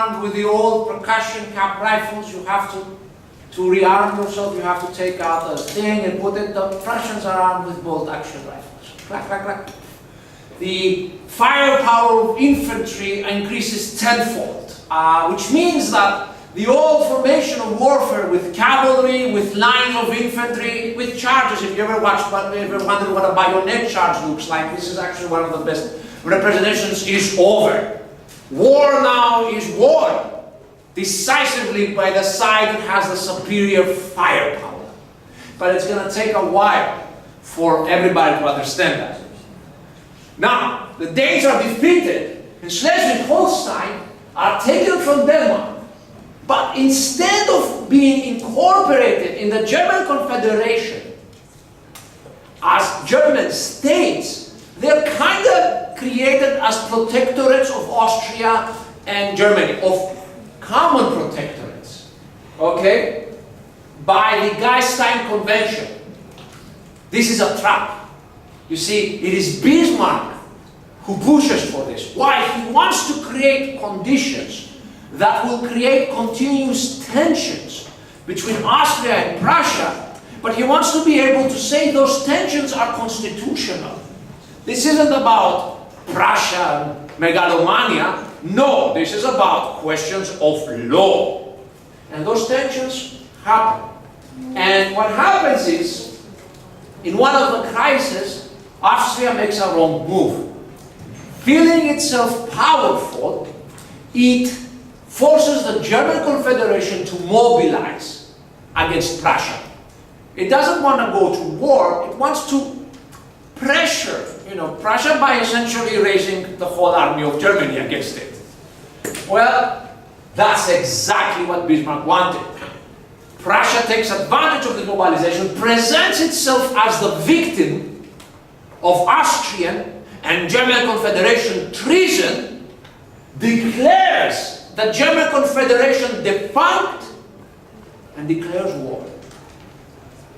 armed with the old percussion cap rifles. You have to rearm yourself, you have to take out the thing and put it. The Prussians are armed with bolt action rifles. Clack, clack, clack. The firepower of infantry increases tenfold, which means that the old formation of warfare with cavalry, with lines of infantry, with charges. If you ever wondered what a bayonet charge looks like, this is actually one of the best representations. Is over. War now is won decisively by the side that has the superior firepower. But it's going to take a while for everybody to understand that. Now, the Danes are defeated, and Schleswig-Holstein are taken from Denmark. But instead of being incorporated in the German Confederation as German states, they're kind of created as protectorates of Austria and Germany, of common protectorates, okay, by the Gastein Convention. This is a trap. You see, it is Bismarck who pushes for this. Why? He wants to create conditions that will create continuous tensions between Austria and Prussia, but he wants to be able to say those tensions are constitutional. This isn't about Prussia and megalomania. No, this is about questions of law. And those tensions happen. And what happens is, in one of the crises, Austria makes a wrong move. Feeling itself powerful, it forces the German Confederation to mobilize against Prussia. It doesn't want to go to war, it wants to pressure, Prussia by essentially raising the whole army of Germany against it. Well, that's exactly what Bismarck wanted. Prussia takes advantage of the mobilization, presents itself as the victim of Austrian and German Confederation treason, declares the German Confederation defunct, and declares war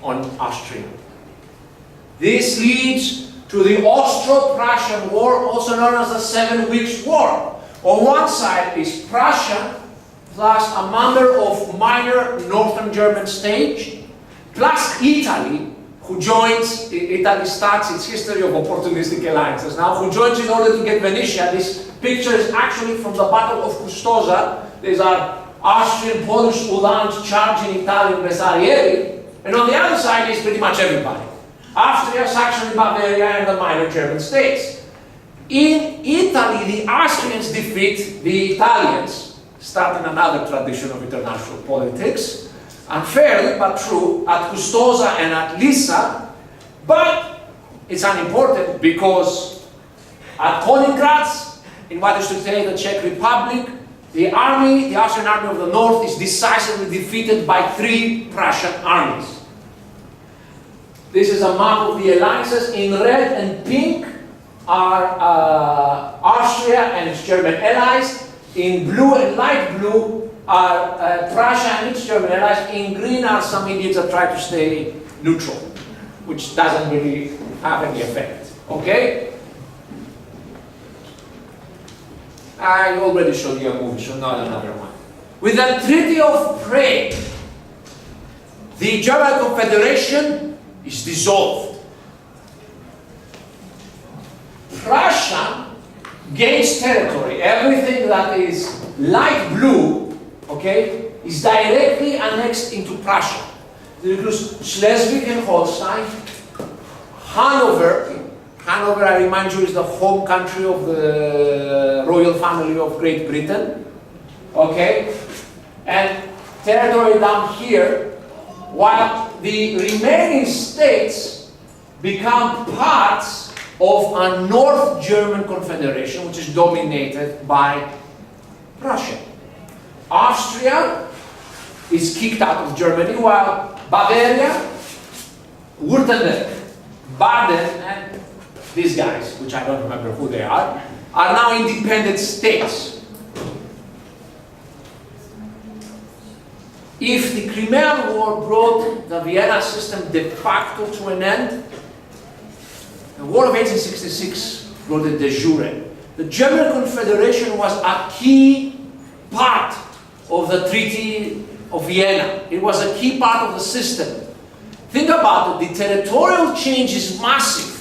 on Austria. This leads to the Austro-Prussian War, also known as the 7 Weeks' War. On one side is Prussia, plus a number of minor northern German states, plus Italy, who joins. Italy starts its history of opportunistic alliances now, who joins in order to get Venetia. This picture is actually from the Battle of Custoza. These are Austrian, Polish Uhlans charging Italian Bersaglieri, and on the other side is pretty much everybody. Austria, Saxony, Bavaria, and the minor German states. In Italy, the Austrians defeat the Italians, starting another tradition of international politics, unfairly but true, at Custoza and at Lissa, but it's unimportant because at Kaliningrad, in what is today the Czech Republic, the Austrian army of the north is decisively defeated by 3 Prussian armies. This is a map of the alliances. In red and pink are Austria and its German allies. In blue and light blue are Prussia and its German allies. In green are some idiots that try to stay neutral, which doesn't really have any effect. Okay? I already showed you a movie, so not another one. With the Treaty of Prague, the German Confederation is dissolved. Prussia gains territory. Everything that is light blue, okay, is directly annexed into Prussia. It includes Schleswig and Holstein, Hanover. Hanover, I remind you, is the home country of the royal family of Great Britain. Okay? And territory down here, while the remaining states become parts of a North German Confederation, which is dominated by Prussia. Austria is kicked out of Germany, while Bavaria, Württemberg, Baden, and these guys, which I don't remember who they are now independent states. If the Crimean War brought the Vienna System de facto to an end, the War of 1866 brought it de jure. The German Confederation was a key part of the Treaty of Vienna. It was a key part of the system. Think about it, the territorial change is massive.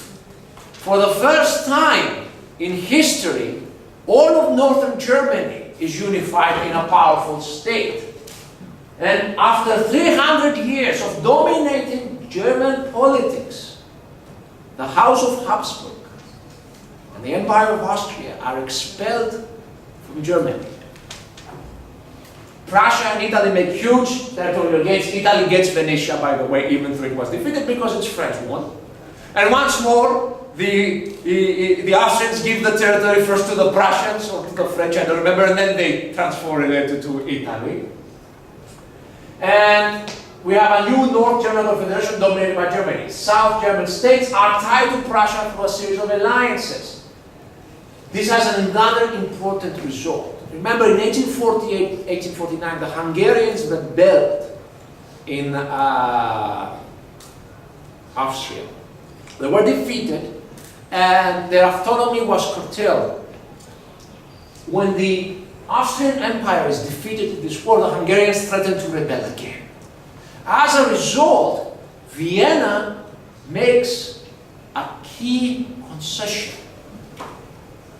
For the first time in history, all of northern Germany is unified in a powerful state. And after 300 years of dominating German politics, the House of Habsburg and the Empire of Austria are expelled from Germany. Prussia and Italy make huge territorial gains. Italy gets Venetia, by the way, even though it was defeated because it's French won. And once more, the Austrians give the territory first to the Prussians or to the French, I don't remember, and then they transfer it to Italy. And we have a new North German Confederation dominated by Germany. South German states are tied to Prussia through a series of alliances. This has another important result. Remember, in 1848, 1849, the Hungarians rebelled in Austria. They were defeated, and their autonomy was curtailed. When the Austrian Empire is defeated in this war, the Hungarians threatened to rebel again. As a result, Vienna makes a key concession.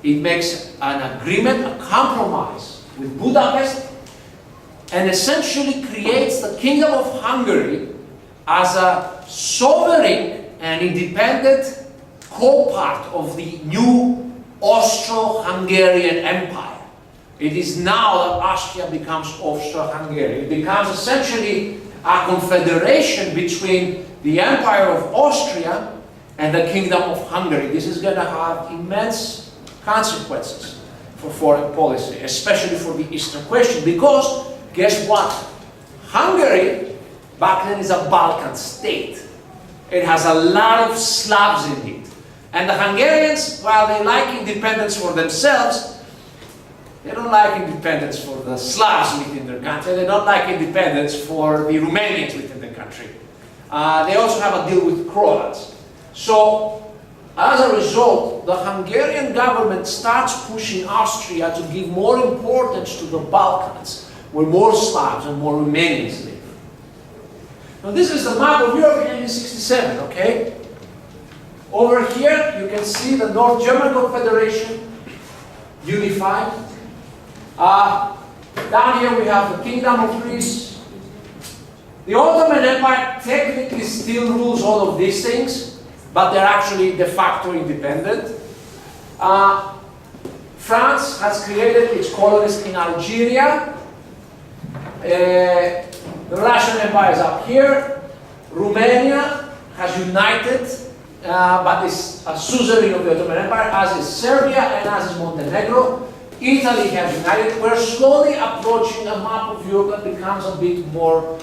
It makes an agreement, a compromise with Budapest, and essentially creates the Kingdom of Hungary as a sovereign and independent co-part of the new Austro-Hungarian Empire. It is now that Austria becomes Austro-Hungary. It becomes essentially a confederation between the Empire of Austria and the Kingdom of Hungary. This is going to have immense consequences for foreign policy, especially for the Eastern question, because guess what? Hungary back then is a Balkan state. It has a lot of Slavs in it. And the Hungarians, while they like independence for themselves, they don't like independence for the Slavs within their country. They don't like independence for the Romanians within the country. They also have a deal with Croats. So, as a result, the Hungarian government starts pushing Austria to give more importance to the Balkans, where more Slavs and more Romanians live. Now this is the map of Europe in 1867, okay? Over here, you can see the North German Confederation, unified. Down here we have the Kingdom of Greece. The Ottoman Empire technically still rules all of these things, but they're actually de facto independent. France has created its colonies in Algeria. The Russian Empire is up here. Romania has united, but is a suzerain of the Ottoman Empire, as is Serbia and as is Montenegro. Italy has united. We're slowly approaching a map of Europe that becomes a bit more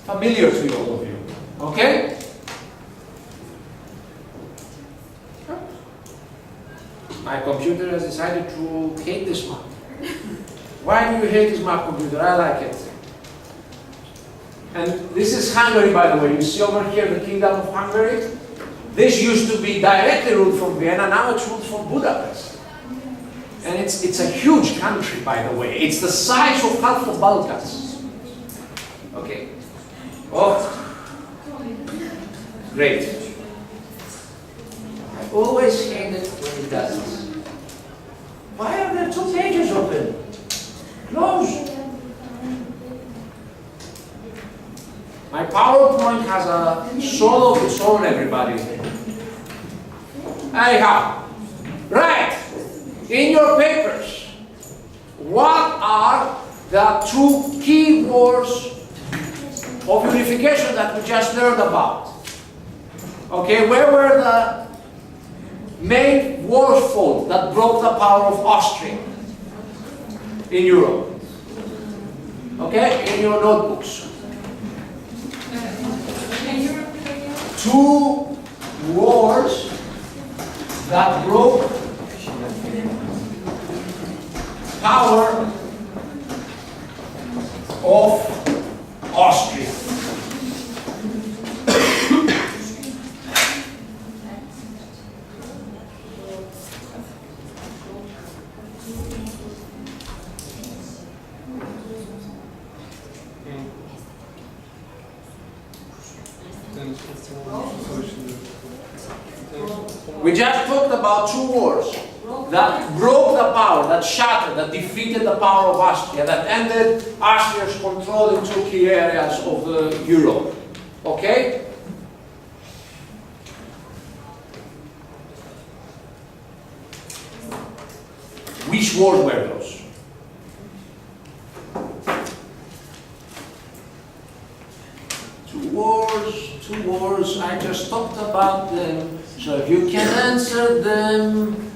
familiar to all of you. Okay? My computer has decided to hate this map. Why do you hate this map, computer? I like it. And this is Hungary, by the way. You see over here the Kingdom of Hungary. This used to be directly ruled from Vienna. Now it's ruled from Budapest. And it's a huge country, by the way. It's the size of half the Balkans. Okay. Oh, great. I always hate it when it does this. Why are there 2 pages open? Close. My PowerPoint has a soul of its own, everybody. Anyhow, right. In your papers, what are the 2 key wars of unification that we just learned about? Okay, where were the main wars fought that broke the power of Austria in Europe? Okay, in your notebooks. 2 wars that broke power of Austria. We just talked about two wars that broke the power, that shattered, that defeated the power of Austria, that ended Austria's control in two key areas of Europe. Okay? Which wars were those? Two wars, I just talked about them. So if you can answer them,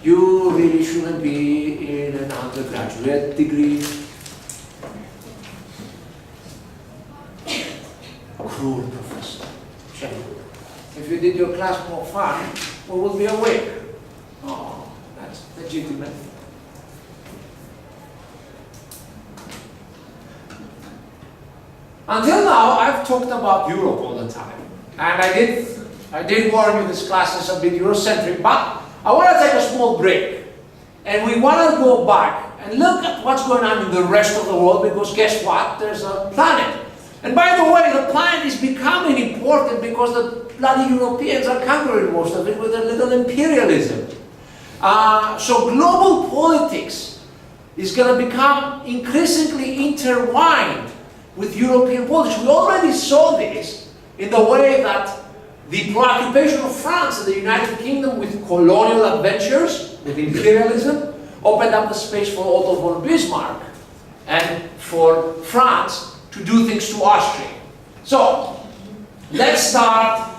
you really shouldn't be in an undergraduate degree. Cruel professor. If you did your class more fun, we would be awake. Oh, that's legitimate. Until now, I've talked about Europe all the time. And I did warn you this class is a bit Eurocentric, but I want to take a small break. And we want to go back and look at what's going on in the rest of the world, because guess what? There's a planet. And by the way, the planet is becoming important because the bloody Europeans are conquering most of it with their little imperialism. So global politics is going to become increasingly intertwined with European politics. We already saw this in the way that the preoccupation of France and the United Kingdom with colonial adventures, with imperialism, opened up the space for Otto von Bismarck and for France to do things to Austria. So, let's start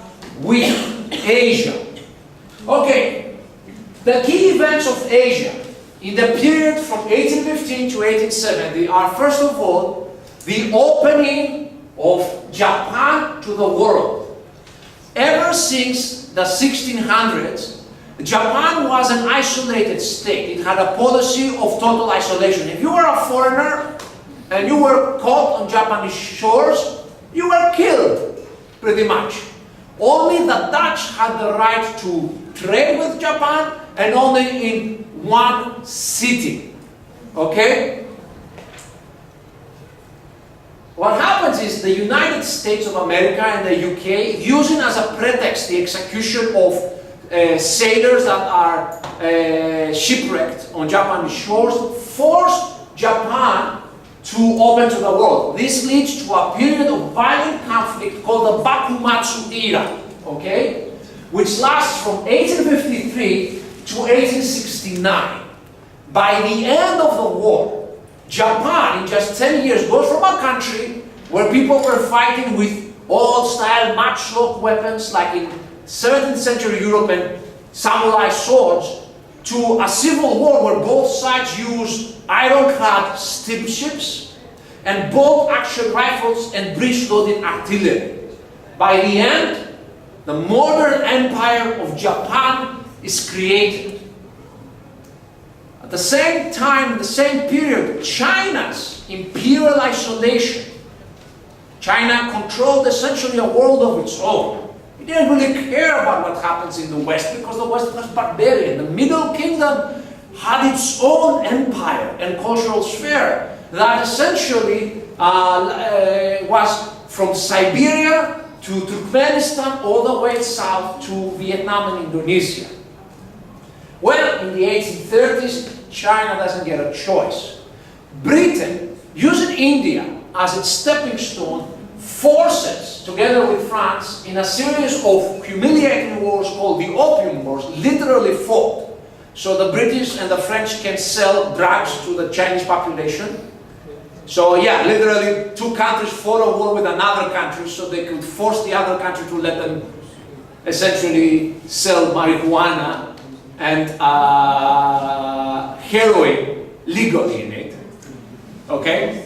with Asia. Okay, the key events of Asia in the period from 1815 to 1870 are, first of all, the opening of Japan to the world. Ever since the 1600s, Japan was an isolated state. It had a policy of total isolation. If you were a foreigner and you were caught on Japanese shores, you were killed, pretty much. Only the Dutch had the right to trade with Japan, and only in one city. Okay? What happens is the United States of America and the UK, using as a pretext the execution of sailors that are shipwrecked on Japanese shores, forced Japan to open to the world. This leads to a period of violent conflict called the Bakumatsu Era, okay? Which lasts from 1853 to 1869. By the end of the war, Japan, in just 10 years, goes from a country where people were fighting with old-style matchlock weapons, like in 17th century Europe and samurai swords, to a civil war where both sides used ironclad steamships and bolt-action rifles and breech-loading artillery. By the end, the modern empire of Japan is created. At the same time, in the same period, China's imperial isolation. China controlled essentially a world of its own. It didn't really care about what happens in the West because the West was barbarian. The Middle Kingdom had its own empire and cultural sphere that essentially was from Siberia to Turkmenistan all the way south to Vietnam and Indonesia. Well, in the 1830s, China doesn't get a choice. Britain, using India as its stepping stone, forces, together with France, in a series of humiliating wars called the Opium Wars, literally fought. So the British and the French can sell drugs to the Chinese population. So yeah, literally two countries fought a war with another country so they could force the other country to let them essentially sell marijuana and heroin legally in it. Okay?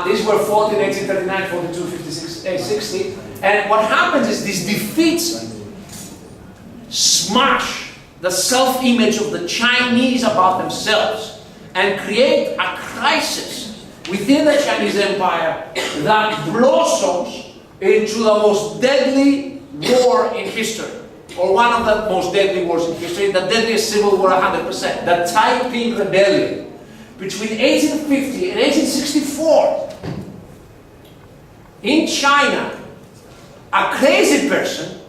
These were fought in 1839, 42, 56, 60. And what happens is these defeats smash the self-image of the Chinese about themselves and create a crisis within the Chinese empire that blossoms into the most deadly war in history, or one of the most deadly wars in history, the deadliest civil war 100%, the Taiping Rebellion. Between 1850 and 1864, in China, a crazy person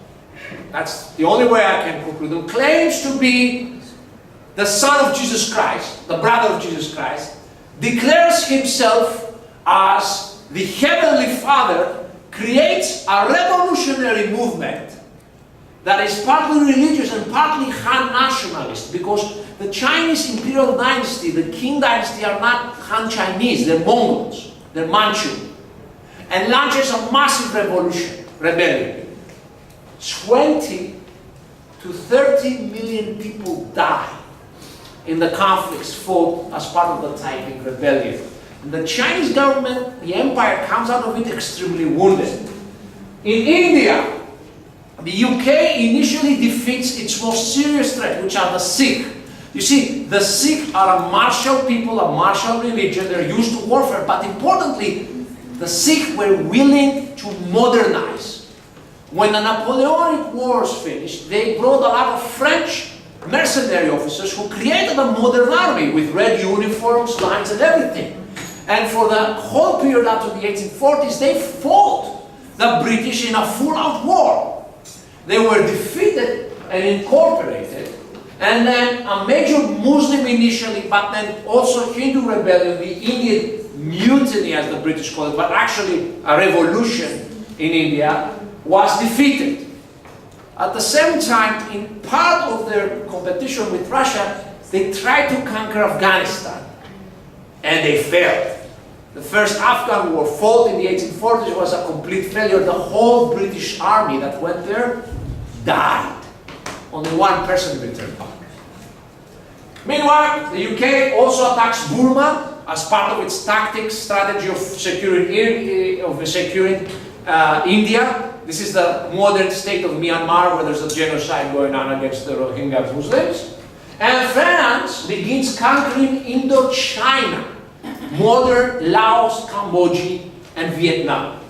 that's the only way I can conclude, who claims to be the son of Jesus Christ, the brother of Jesus Christ, declares himself as the Heavenly Father, creates a revolutionary movement that is partly religious and partly Han nationalist, because the Chinese imperial dynasty, the Qing dynasty, are not Han Chinese, they're Mongols, they're Manchu, and launches a massive rebellion. 20 to 30 million people die in the conflicts fought as part of the Taiping Rebellion. And the Chinese government, the empire, comes out of it extremely wounded. In India, the UK initially defeats its most serious threat, which are the Sikh. You see, the Sikh are a martial people, a martial religion, they're used to warfare, but importantly, the Sikh were willing to modernize. When the Napoleonic Wars finished, they brought a lot of French mercenary officers who created a modern army with red uniforms, lines and everything. And for the whole period up to the 1840s, they fought the British in a full-out war. They were defeated and incorporated, and then a major Muslim initially, but then also Hindu rebellion, the Indian mutiny as the British call it, but actually a revolution in India, was defeated. At the same time, in part of their competition with Russia, they tried to conquer Afghanistan, and they failed. The first Afghan war fought in the 1840s was a complete failure. The whole British army that went there died. Only one person returned back. Meanwhile, the UK also attacks Burma as part of its strategy of securing India. This is the modern state of Myanmar, where there's a genocide going on against the Rohingya Muslims. And France begins conquering Indochina, modern Laos, Cambodia, and Vietnam.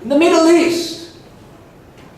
In the Middle East,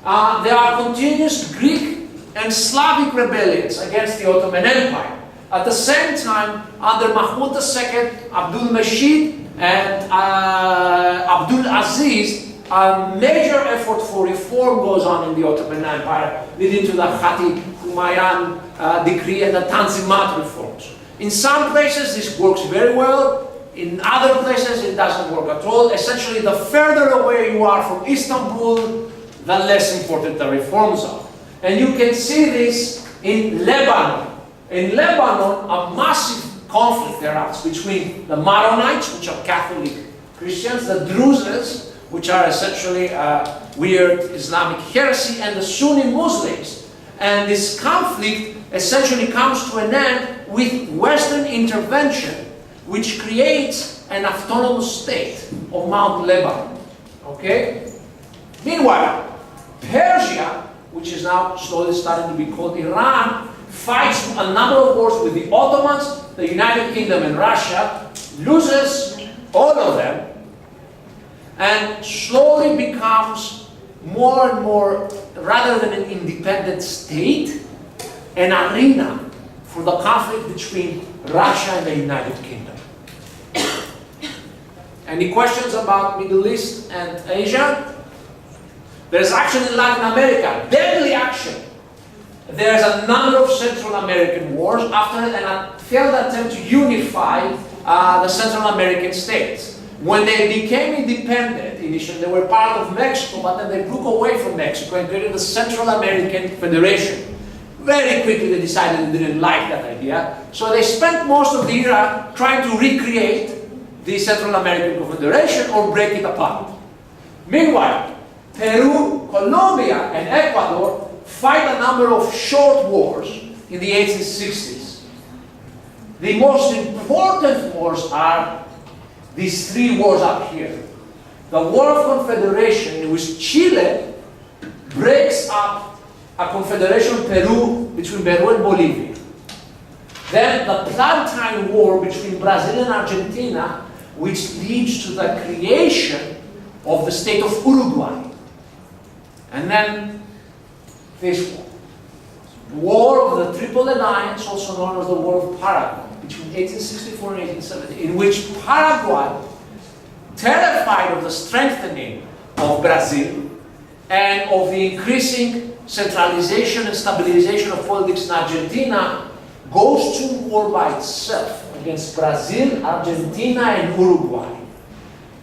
there are continuous Greek and Slavic rebellions against the Ottoman Empire. At the same time, under Mahmud II, Abdul Majid, and Abdul Aziz, a major effort for reform goes on in the Ottoman Empire, leading to the Hati-Humayun decree and the Tanzimat reforms. In some places this works very well, in other places it doesn't work at all. Essentially, the further away you are from Istanbul, the less important the reforms are. And you can see this in Lebanon. In Lebanon, a massive conflict erupts between the Maronites, which are Catholic Christians, the Druzes, which are essentially weird Islamic heresy, and the Sunni Muslims. And this conflict essentially comes to an end with Western intervention, which creates an autonomous state of Mount Lebanon. Okay? Meanwhile, Persia, which is now slowly starting to be called Iran, fights a number of wars with the Ottomans, the United Kingdom, and Russia, loses all of them, and slowly becomes more and more, rather than an independent state, an arena for the conflict between Russia and the United Kingdom. Any questions about Middle East and Asia? There's action in Latin America, deadly action. There's a number of Central American wars after a failed attempt to unify the Central American states. When they became independent, initially they were part of Mexico, but then they broke away from Mexico and created the Central American Federation. Very quickly they decided they didn't like that idea, so they spent most of the era trying to recreate the Central American Confederation or break it apart. Meanwhile, Peru, Colombia, and Ecuador fight a number of short wars in the 1860s. The most important wars are these three wars up here. The War of Confederation, in which Chile breaks up a confederation Peru between Peru and Bolivia. Then the Plantain War between Brazil and Argentina, which leads to the creation of the state of Uruguay. And then this War of the Triple Alliance, also known as the War of Paraguay, between 1864 and 1870, in which Paraguay, terrified of the strengthening of Brazil, and of the increasing centralization and stabilization of politics in Argentina goes to war by itself against Brazil, Argentina, and Uruguay.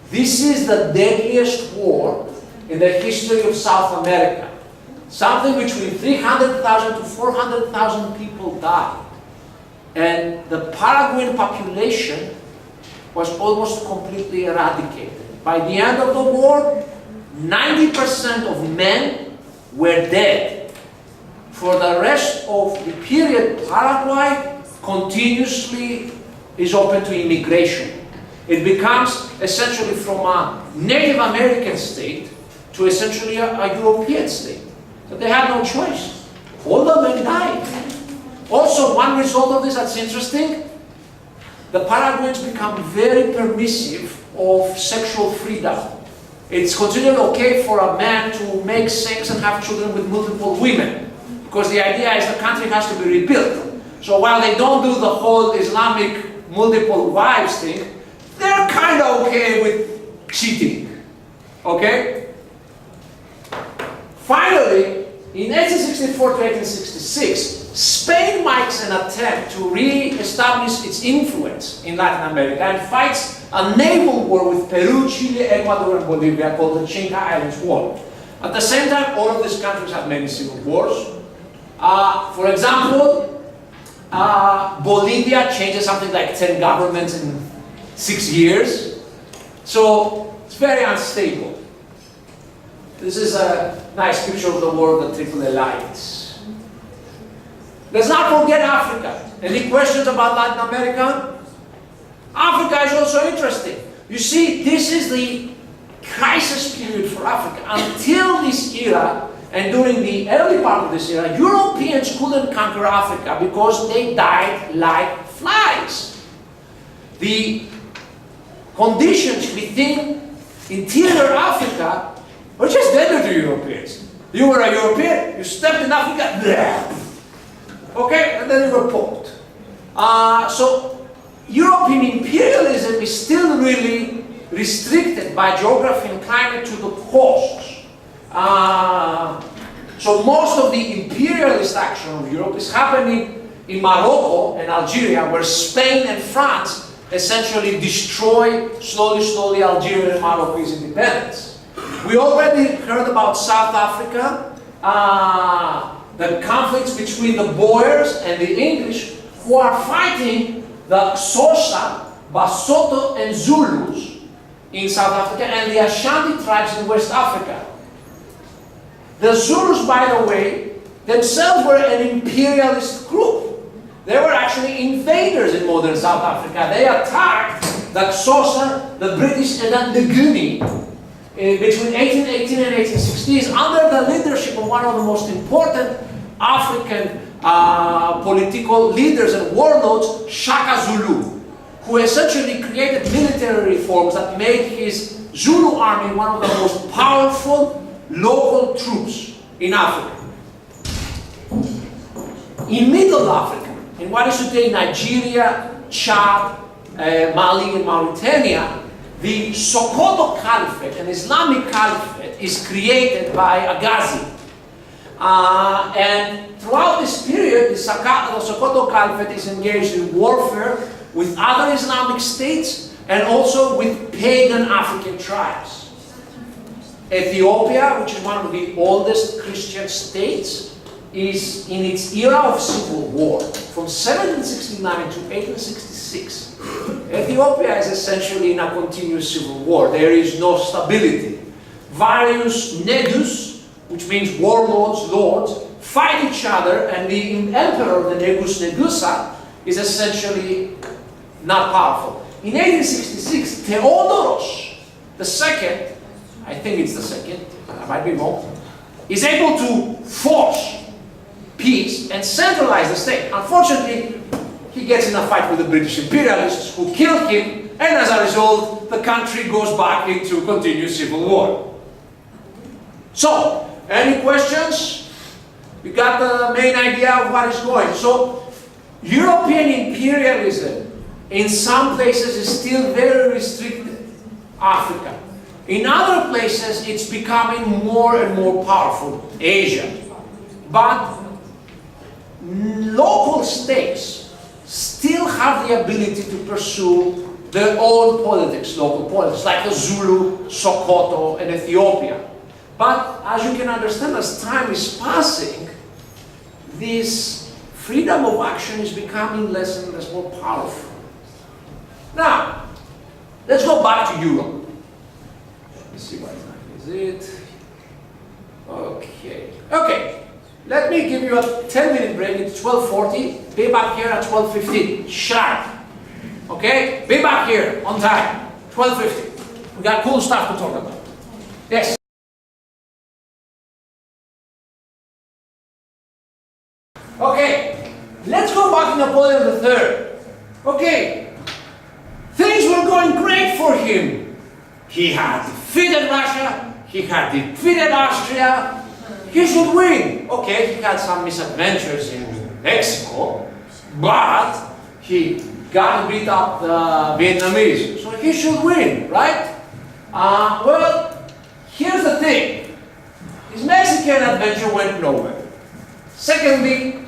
This is the deadliest war in the history of South America. Something between 300,000 to 400,000 people died. And the Paraguayan population was almost completely eradicated. By the end of the war, 90% of men were dead. For the rest of the period, Paraguay continuously is open to immigration. It becomes essentially from a Native American state to essentially a European state. So they had no choice. All the men died. Also, one result of this that's interesting, the Paraguayans become very permissive of sexual freedom. It's considered okay for a man to make sex and have children with multiple women, because the idea is the country has to be rebuilt. So while they don't do the whole Islamic multiple wives thing, they're kind of okay with cheating. Okay? Finally, in 1864 to 1866, Spain makes an attempt to re-establish its influence in Latin America and fights a naval war with Peru, Chile, Ecuador, and Bolivia called the Chincha Islands War. At the same time, all of these countries have many civil wars. For example, Bolivia changes something like 10 governments in 6 years. So it's very unstable. This is a nice picture of the War of the Triple Alliance. Let's not forget Africa. Any questions about Latin America? Africa is also interesting. You see, this is the crisis period for Africa. Until this era, and during the early part of this era, Europeans couldn't conquer Africa because they died like flies. The conditions within interior Africa were just deadly to Europeans. You were a European, you stepped in Africa, bleh. Okay, and then you were poked. So European imperialism is still really restricted by geography and climate to the coasts. So most of the imperialist action of Europe is happening in Morocco and Algeria, where Spain and France essentially destroy slowly Algeria and Morocco's independence. We already heard about South Africa, the conflicts between the Boers and the English, who are fighting the Xhosa, Basotho, and Zulus in South Africa, and the Ashanti tribes in West Africa. The Zulus, by the way, themselves were an imperialist group. They were actually invaders in modern South Africa. They attacked the Xhosa, the British, and then the Nguni between 1818 and 1860s under the leadership of one of the most important African political leaders and warlords, Shaka Zulu, who essentially created military reforms that made his Zulu army one of the most powerful local troops in Africa. In Middle Africa, in what is today Nigeria, Chad, Mali, and Mauritania, the Sokoto Caliphate, an Islamic caliphate, is created by a Ghazi. And throughout this period, the Sokoto Caliphate is engaged in warfare with other Islamic states and also with pagan African tribes. Ethiopia, which is one of the oldest Christian states, is in its era of civil war. From 1769 to 1866, Ethiopia is essentially in a continuous civil war. There is no stability. Various negus, which means warlords, lords, fight each other, and the emperor, the Negus Negusa, is essentially not powerful. In 1866, Theodoros II, I think it's the second, I might be wrong, is able to force peace and centralize the state. Unfortunately, he gets in a fight with the British imperialists who kill him, and as a result, the country goes back into continuous civil war. So, any questions? We got the main idea of what is going. So, European imperialism in some places is still very restricted. Africa. In other places, it's becoming more and more powerful, Asia. But local states still have the ability to pursue their own politics, local politics, like the Zulu, Sokoto, and Ethiopia. But as you can understand, as time is passing, this freedom of action is becoming less and less more powerful. Now, let's go back to Europe. Let me see what time is it. Okay. Okay. Let me give you a 10-minute break. It's 12:40. Be back here at 12:15. Sharp. Okay? Be back here on time. 12:50. We got cool stuff to talk about. Yes? Okay. Let's go back to Napoleon III. Okay. Things were going great for him. He had defeated Russia. He had defeated Austria. He should win. Okay, he had some misadventures in Mexico, but he got to beat up the Vietnamese. So he should win, right? Well, here's the thing. His Mexican adventure went nowhere. Secondly,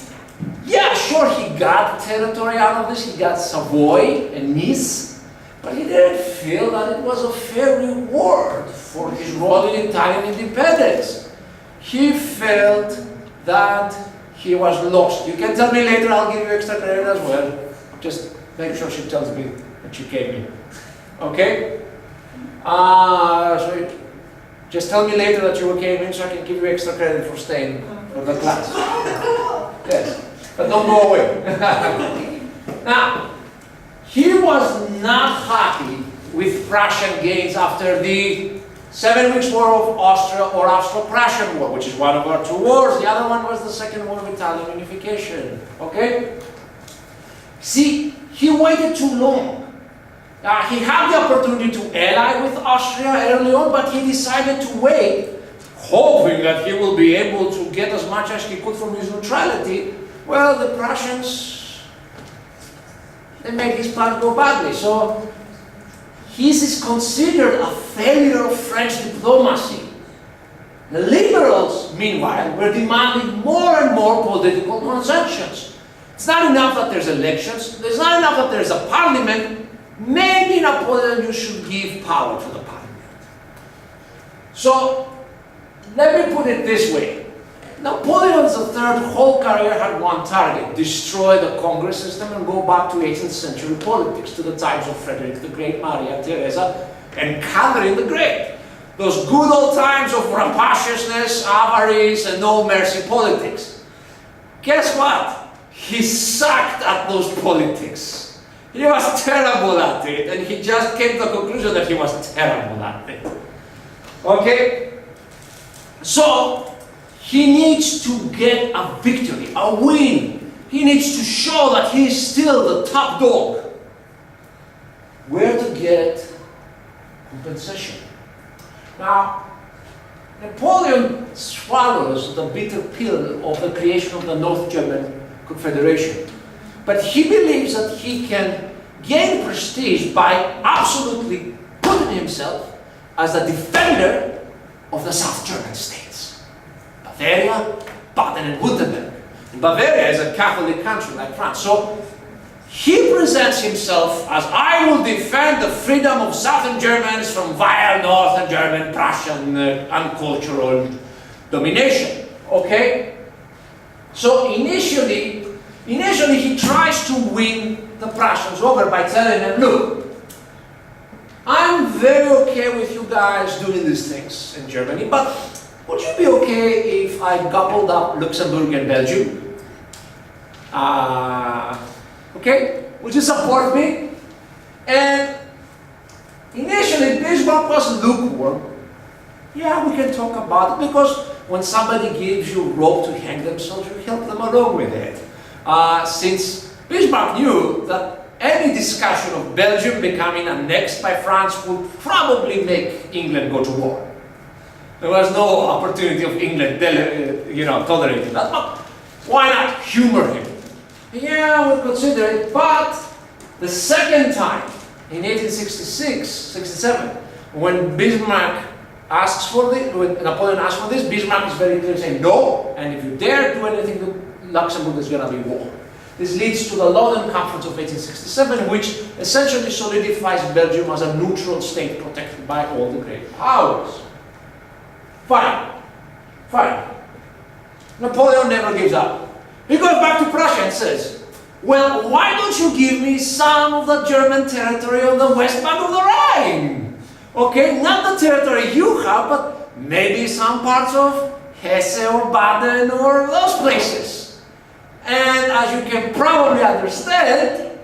yeah, sure, he got territory out of this. He got Savoy and Nice, but he didn't feel that it was a fair reward for his role in Italian independence. He felt that he was lost. You can tell me later, I'll give you extra credit as well. Just make sure she tells me that she came in. Okay? So just tell me later that you came in so I can give you extra credit for staying for the class. Yes, but don't go away. Now, he was not happy with Prussian gains after the 7 Weeks War of Austria or Austro-Prussian War, which is one of our two wars. The other one was the Second War of Italian Unification. Okay? See, he waited too long. He had the opportunity to ally with Austria early on, but he decided to wait, hoping that he will be able to get as much as he could from his neutrality. Well, the Prussians, they made his plan go badly. So his is considered a failure of French diplomacy. The liberals, meanwhile, were demanding more and more political concessions. It's not enough that there's elections. It's not enough that there's a parliament. Maybe Napoleon, you should give power to the parliament. So, let me put it this way. Napoleon III's whole career had one target: destroy the Congress system and go back to 18th century politics, to the times of Frederick the Great, Maria Theresa, and Catherine the Great. Those good old times of rapaciousness, avarice, and no mercy politics. Guess what? He sucked at those politics. He was terrible at it, and he just came to the conclusion that he was terrible at it. Okay? So, he needs to get a victory, a win. He needs to show that he is still the top dog. Where to get compensation? Now, Napoleon swallows the bitter pill of the creation of the North German Confederation. But he believes that he can gain prestige by absolutely putting himself as the defender of the South German states. Bavaria, Baden and Württemberg. And Bavaria is a Catholic country like France. So he presents himself as, I will defend the freedom of Southern Germans from vile Northern German Prussian uncultural domination. Okay? So initially he tries to win the Prussians over by telling them, look, I'm very okay with you guys doing these things in Germany, but would you be okay if I gobbled up Luxembourg and Belgium? Okay? Would you support me? And initially Bismarck was lukewarm. Yeah, we can talk about it, because when somebody gives you rope to hang themselves, you help them along with it. Since Bismarck knew that any discussion of Belgium becoming annexed by France would probably make England go to war. There was no opportunity of England tolerating that, but why not humor him? Yeah, we'll consider it, but the second time, in 1866, 67, When Bismarck asks for this, when Napoleon asks for this, Bismarck is very clear saying no, and if you dare do anything to Luxembourg, there's going to be war. This leads to the London Conference of 1867, which essentially solidifies Belgium as a neutral state protected by all the great powers. Fine. Fine. Napoleon never gives up. He goes back to Prussia and says, well, why don't you give me some of the German territory on the west bank of the Rhine? Okay, not the territory you have, but maybe some parts of Hesse or Baden or those places. And as you can probably understand,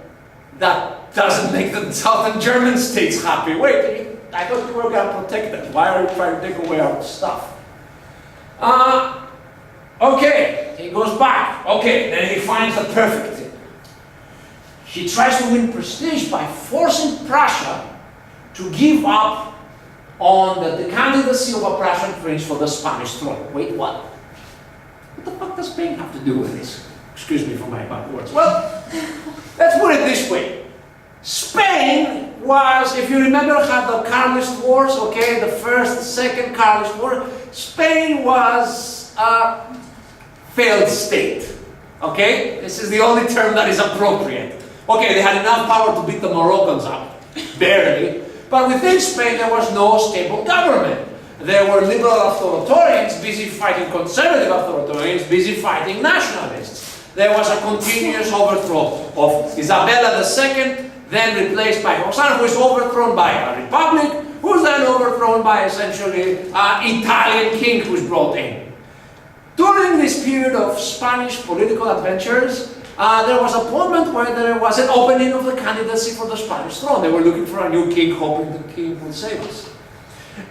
that doesn't make the southern German states happy. Wait, I thought you were going to protect them. Why are you trying to take away our stuff? Okay, he goes back. Okay, then he finds the perfect thing. He tries to win prestige by forcing Prussia to give up on the candidacy of a Prussian prince for the Spanish throne. Wait, what? What the fuck does Spain have to do with this? Excuse me for my bad words. Well, let's put it this way. Spain was, if you remember, had the Carlist Wars, okay, the first, second Carlist War. Spain was a failed state, okay? This is the only term that is appropriate. Okay, they had enough power to beat the Moroccans up, barely. But within Spain, there was no stable government. There were liberal authoritarians busy fighting conservative authoritarians, busy fighting nationalists. There was a continuous overthrow of Isabella II, then replaced by Hosanna, who is overthrown by a republic, who's then overthrown by essentially an Italian king who's brought in. During this period of Spanish political adventures, there was a moment where there was an opening of the candidacy for the Spanish throne. They were looking for a new king, hoping the king would save us.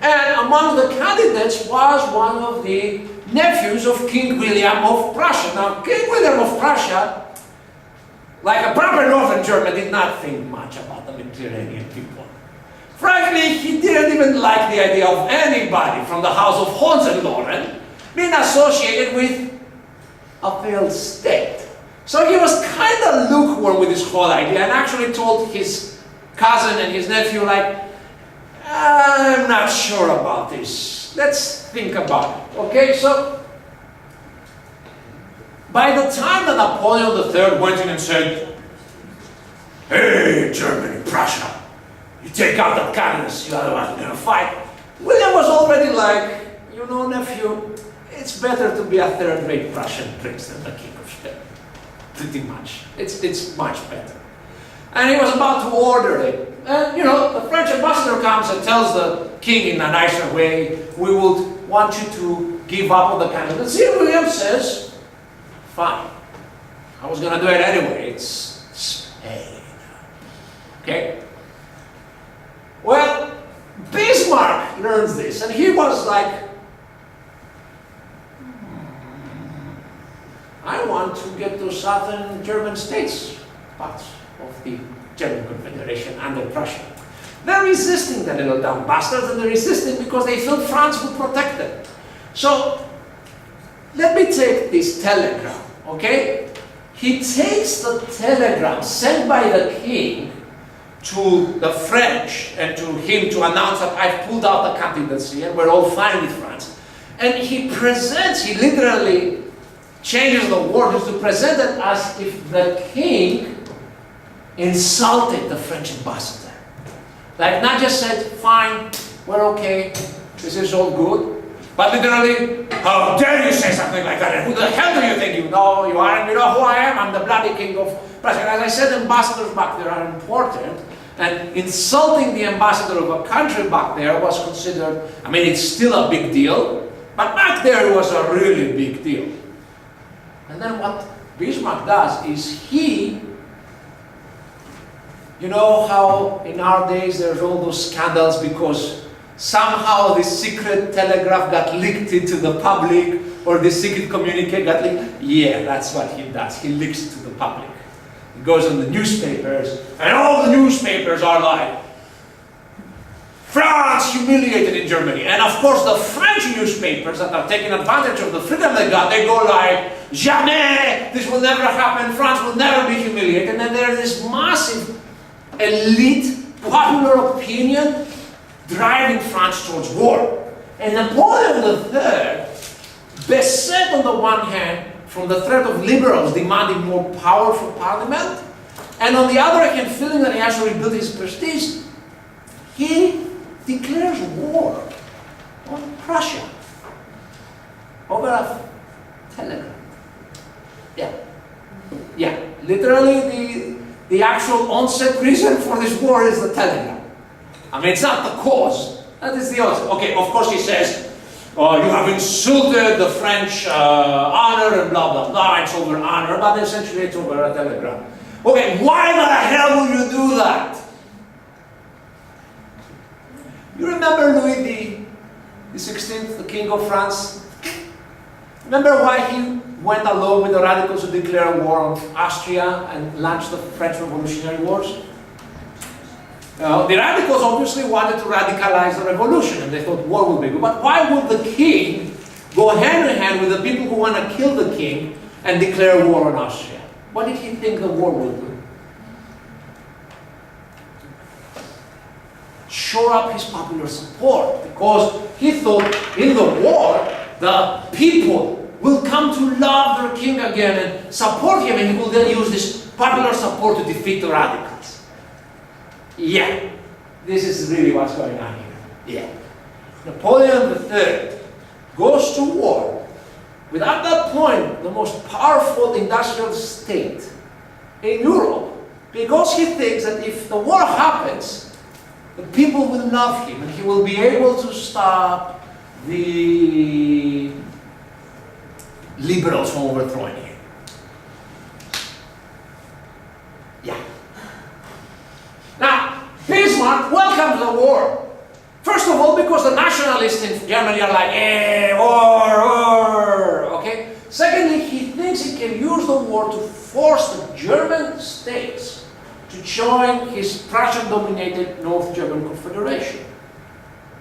And among the candidates was one of the nephews of King William of Prussia. Now, King William of Prussia, like a proper northern German, did not think much about the Mediterranean people. Frankly, he didn't even like the idea of anybody from the house of Hohenzollern being associated with a failed state. So he was kind of lukewarm with this whole idea and actually told his cousin and his nephew, like, I'm not sure about this. Let's think about it. Okay, so by the time that Napoleon III went in and said, hey, Germany, Prussia, you take out that candidacy, otherwise we're going to fight, William was already like, you know, nephew, it's better to be a third-rate Prussian prince than the king of Spain. Pretty much. It's much better. And he was about to order it. And, you know, the French ambassador comes and tells the king in a nicer way, we would want you to give up on the candidacy. And William says, fine. I was going to do it anyway. It's Spain. Okay? Well, Bismarck learns this, and he was like, I want to get to southern German states, parts of the German Confederation under Prussia. They're resisting the little dumb bastards, and they're resisting because they feel France would protect them. So, let me take this telegram, okay? He takes the telegram sent by the king to the French and to him to announce that I've pulled out the candidacy and we're all fine with France. And he literally changes the word to present it as if the king insulted the French ambassador. Like, not just said, fine, we're okay, this is all good, but literally, how dare you say something like that? And who the hell do you think you know you are? And you know who I am? I'm the bloody king of Prussia. As I said, ambassadors back there are important, and insulting the ambassador of a country back there was considered, I mean, it's still a big deal, but back there it was a really big deal. And then what Bismarck does is you know how in our days there's all those scandals because somehow the secret telegraph got leaked into the public or the secret communique got leaked? Yeah, that's what he does. He leaks it to the public. He goes on the newspapers and all the newspapers are like, France humiliated in Germany. And of course the French newspapers that are taking advantage of the freedom they got, they go like, jamais, this will never happen, France will never be humiliated. And then there's this massive elite popular opinion driving France towards war. And Napoleon III, beset on the one hand from the threat of liberals demanding more power for parliament, and on the other hand feeling that he has to rebuild his prestige, he declares war on Prussia over a telegram. Yeah, literally the actual onset reason for this war is the telegram. I mean, it's not the cause, that is the onset. Okay, of course he says, oh, you have insulted the French honor and blah, blah, blah, it's over honor, but essentially it's over a telegram. Okay, why the hell would you do that? You remember Louis the 16th, the King of France? Remember why he went along with the radicals to declare war on Austria and launch the French Revolutionary Wars? The radicals obviously wanted to radicalize the revolution and they thought war would be good. But why would the king go hand in hand with the people who want to kill the king and declare war on Austria? What did he think the war would do? Shore up his popular support, because he thought in the war the people will come to love their king again and support him, and he will then use this popular support to defeat the radicals. Yeah, this is really what's going on here. Yeah. Napoleon III goes to war with, at that point, the most powerful industrial state in Europe, because he thinks that if the war happens, the people will love him and he will be able to stop the liberals from overthrowing him. Yeah. Now, Bismarck welcomes the war. First of all, because the nationalists in Germany are like, war, okay? Secondly, he thinks he can use the war to force the German states to join his Prussian-dominated North German Confederation.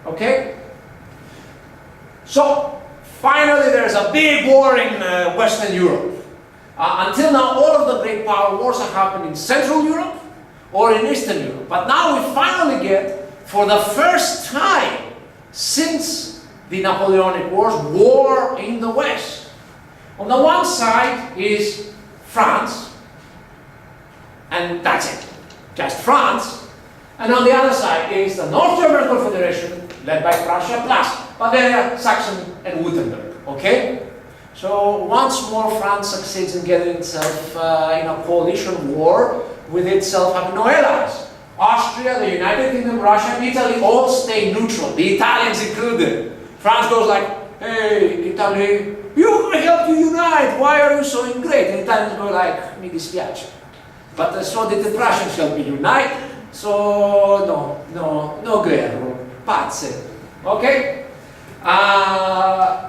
Okay? So, finally there's a big war in Western Europe. Until now, all of the great power wars have happened in Central Europe or in Eastern Europe. But now we finally get, for the first time since the Napoleonic Wars, war in the West. On the one side is France, and that's it, just France. And on the other side is the North German Confederation, led by Prussia, plus Bavaria, Saxony, and Württemberg, okay? So once more France succeeds in getting itself in a coalition war with itself having no allies. Austria, the United Kingdom, Russia, and Italy all stay neutral, the Italians included. France goes like, hey, Italy, you helped you unite, why are you so ingrate? And Italians go like, mi dispiace. But so did the Prussians help me unite, so no guerra, pazze, okay?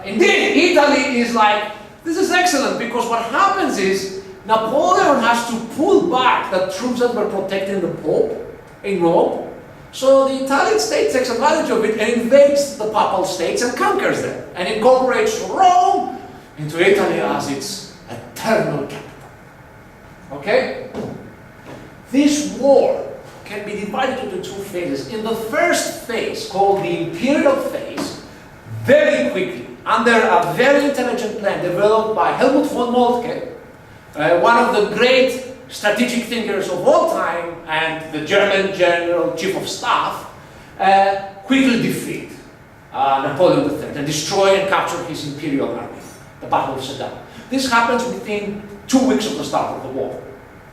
Indeed, Italy is like, this is excellent, because what happens is Napoleon has to pull back the troops that were protecting the Pope in Rome. So the Italian state takes advantage of it and invades the Papal states and conquers them and incorporates Rome into Italy as its eternal capital. Okay? This war can be divided into two phases. In the first phase, called the Imperial Phase, very quickly, under a very intelligent plan developed by Helmut von Moltke, one of the great strategic thinkers of all time, and the German General Chief of Staff, quickly defeat Napoleon III and destroy and capture his imperial army, the Battle of Sedan. This happens within 2 weeks of the start of the war.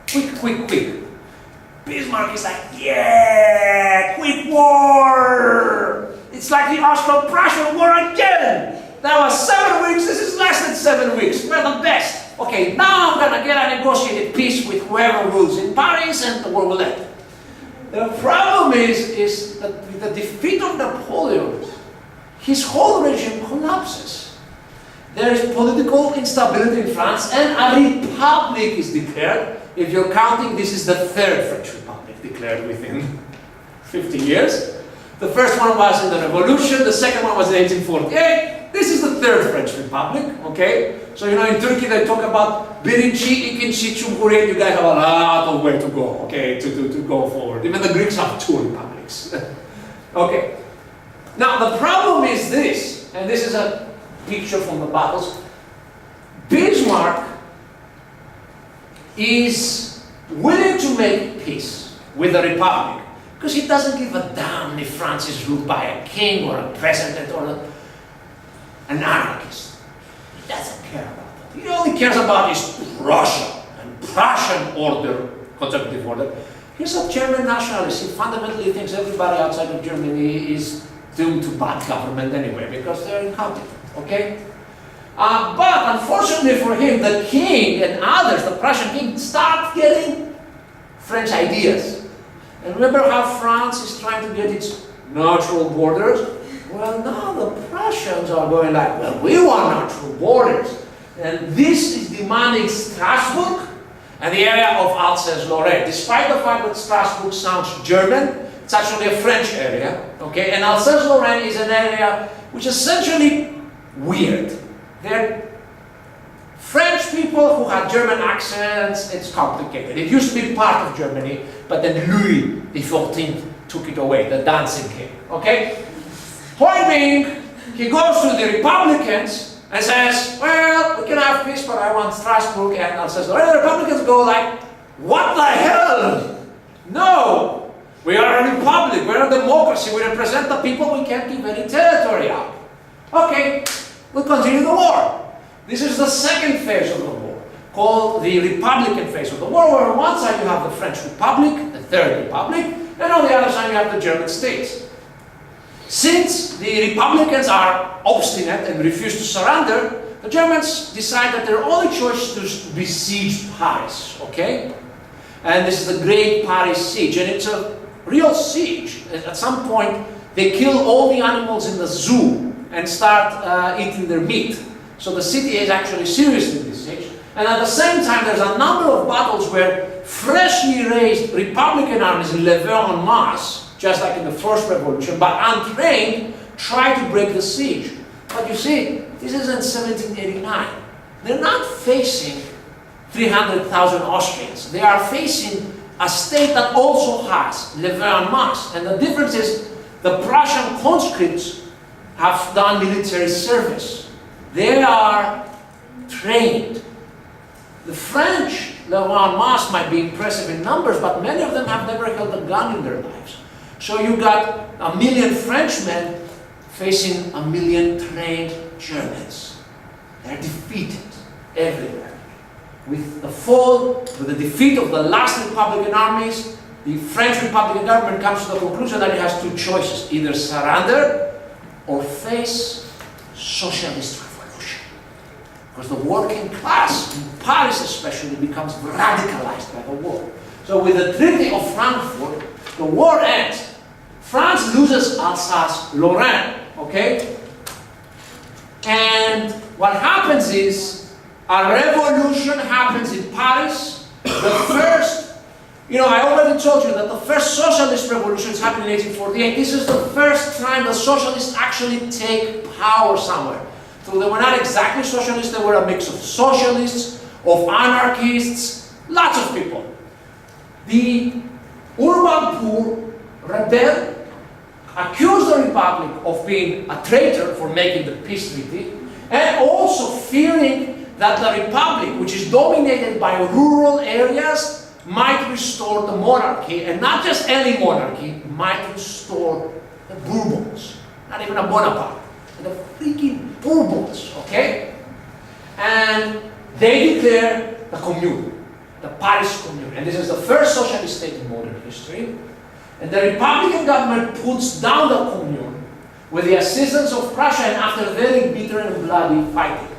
Quick. Bismarck is like, yeah, quick war! It's like the Austro-Prussian War again! That was 7 weeks, this is less than 7 weeks, we're the best! Okay, now I'm gonna get a negotiated peace with whoever rules in Paris and the war will end. The problem is that with the defeat of Napoleon, his whole regime collapses. There is political instability in France and a republic is declared. If you're counting, this is the third French Republic declared within 50 years. The first one was in the Revolution, the second one was in 1848. This is the third French Republic, okay? So, you know, in Turkey they talk about Birinci, İkinci, Cumhuriyet. You guys have a lot of way to go, okay, to go forward. Even the Greeks have 2 republics. Okay, Now the problem is this, and this is a picture from the battles. Bismarck is willing to make peace with the Republic because he doesn't give a damn if France is ruled by a king or a president or an anarchist. He doesn't care about that. He only cares about his Russia and Prussian order, conservative order. He's a German nationalist. He fundamentally thinks everybody outside of Germany is doomed to bad government anyway because they're incompetent, okay? But unfortunately for him, the king and others, the Prussian king, start getting French ideas. And remember how France is trying to get its natural borders? Well, now the Prussians are going like, well, we want natural borders. And this is demanding Strasbourg and the area of Alsace-Lorraine. Despite the fact that Strasbourg sounds German, it's actually a French area, okay? And Alsace-Lorraine is an area which is essentially weird. They're French people who had German accents. It's complicated. It used to be part of Germany, but then Louis XIV took it away, the dancing king, okay? Point being, he goes to the Republicans and says, well, we can have peace, but I want Strasbourg and Alsace-Lorraine. The Republicans go like, what the hell? No, we are a republic, we're a democracy, we represent the people, we can't give any territory up. Okay, we'll continue the war. This is the second phase of the war, called the Republican phase of the war, where on one side you have the French Republic, the Third Republic, and on the other side you have the German states. Since the Republicans are obstinate and refuse to surrender, the Germans decide that their only choice is to besiege Paris, okay? And this is the Great Paris Siege, and it's a real siege. At some point, they kill all the animals in the zoo and start eating their meat. So the city is actually seriously besieged. And at the same time, there's a number of battles where freshly raised Republican armies lever en masse, just like in the first revolution, but untrained, try to break the siege. But you see, this is in 1789. They're not facing 300,000 Austrians. They are facing a state that also has lever en masse. And the difference is the Prussian conscripts have done military service. They are trained. The French lever en masse might be impressive in numbers, but many of them have never held a gun in their lives. So you got 1 million Frenchmen facing 1 million trained Germans. They're defeated everywhere. With the defeat of the last Republican armies, the French Republican government comes to the conclusion that it has two choices: either surrender or face socialist revolution. Because the working class, in Paris especially, becomes radicalized by the war. So with the Treaty of Frankfurt, the war ends. France loses Alsace-Lorraine, okay? And what happens is, a revolution happens in Paris. The first, I already told you that the first socialist revolutions happened in 1848. This is the first time the socialists actually take power somewhere. So they were not exactly socialists, they were a mix of socialists, of anarchists, lots of people. The urban poor rebel accused the Republic of being a traitor for making the peace treaty, and also fearing that the Republic, which is dominated by rural areas, might restore the monarchy, and not just any monarchy, might restore the Bourbons, not even a Bonaparte, the freaking Bourbons, okay? And they declare the Commune, the Paris Commune, and this is the first socialist state in modern history. And the Republican government puts down the Commune with the assistance of Prussia, and after very bitter and bloody fighting.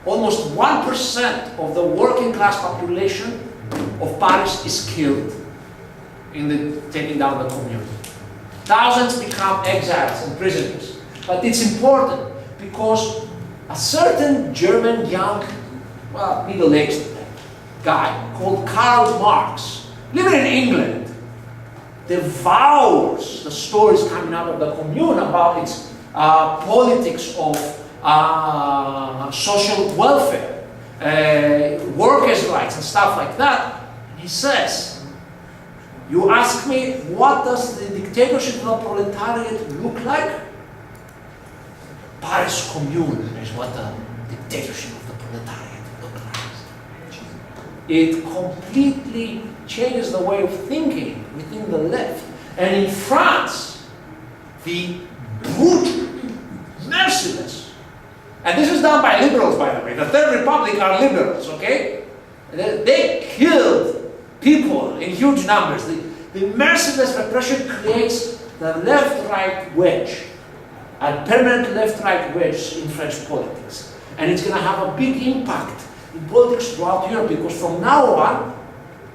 Almost 1% of the working class population of Paris is killed in the taking down the Commune. Thousands become exiles and prisoners. But it's important because a certain German young, middle-aged guy called Karl Marx, living in England, devours the stories coming out of the Commune about its politics of social welfare, workers' rights and stuff like that. And he says, you ask me, what does the dictatorship of the proletariat look like? Paris Commune is what the dictatorship of the proletariat looked like. It completely changes the way of thinking within the left. And in France, the brutal, merciless, and this is done by liberals, by the way. The Third Republic are liberals, okay? They killed people in huge numbers. The merciless repression creates the left-right wedge, a permanent left-right wedge in French politics. And it's going to have a big impact in politics throughout Europe, because from now on,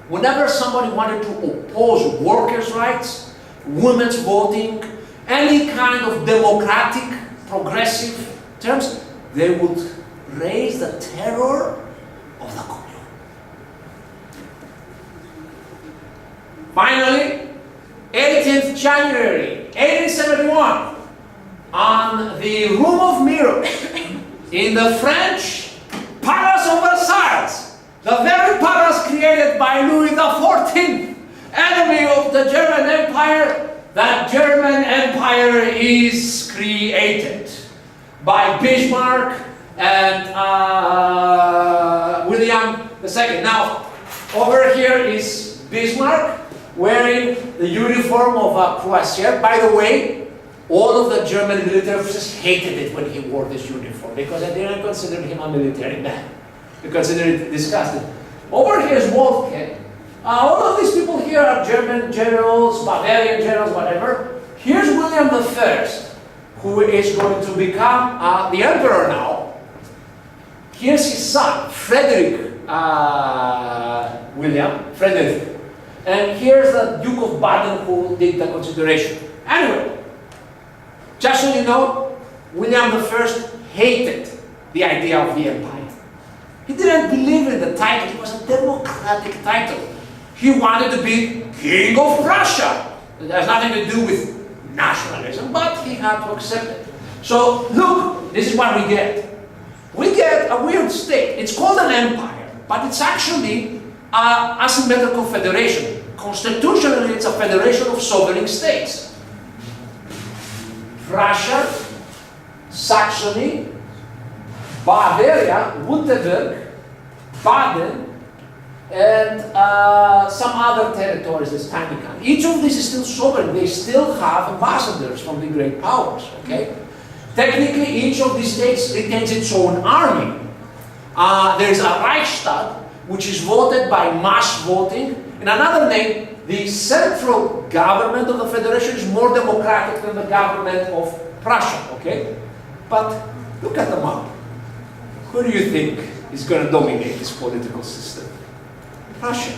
whenever somebody wanted to oppose workers' rights, women's voting, any kind of democratic, progressive terms, they would raise the terror of the commune. Finally, 18th January 1871, on the Room of Mirrors in the French Palace of Versailles, the very palace created by Louis XIV, enemy of the German Empire, that German Empire is created by Bismarck and William II. Now, over here is Bismarck wearing the uniform of a cuirassier. By the way, all of the German military officers hated it when he wore this uniform, because they didn't consider him a military man. They considered it disgusting. Over here is Wolfgang. All of these people here are German generals, Bavarian generals, whatever. Here's William I, who is going to become the emperor now. Here's his son, Frederick Frederick. And here's the Duke of Baden, who did the consideration. Anyway, just so you know, William I hated the idea of the empire. He didn't believe in the title. It was a democratic title. He wanted to be King of Prussia. It has nothing to do with nationalism, but he had to accept it. So, look, this is what we get. We get a weird state. It's called an empire, but it's actually an asymmetrical federation. Constitutionally, it's a federation of sovereign states. Prussia, Saxony, Bavaria, Württemberg, Baden, and some other territories, this tiny country. Each of these is still sovereign. They still have ambassadors from the great powers, okay? Technically, each of these states retains its own army. There is a Reichstag, which is voted by mass voting. In another name, the central government of the federation is more democratic than the government of Prussia, okay? But look at the map. Who do you think is going to dominate this political system? Prussia.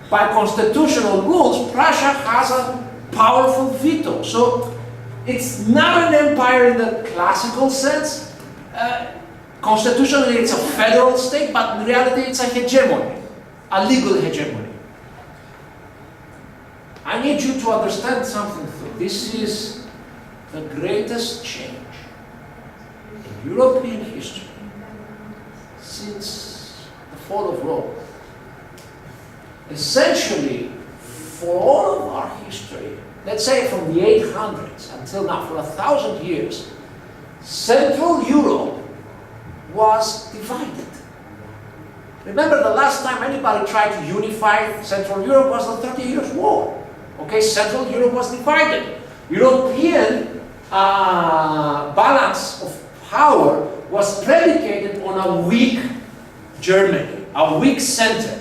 By constitutional rules, Prussia has a powerful veto. So it's not an empire in the classical sense. Constitutionally, it's a federal state, but in reality, it's a hegemony, a legal hegemony. I need you to understand something. This is the greatest change in European history since the fall of Rome. Essentially, for all of our history, let's say from the 800s until now, for 1,000 years, Central Europe was divided. Remember, the last time anybody tried to unify Central Europe was the 30 Years' War. Okay, Central Europe was divided. European balance of power was predicated on a weak Germany, a weak center,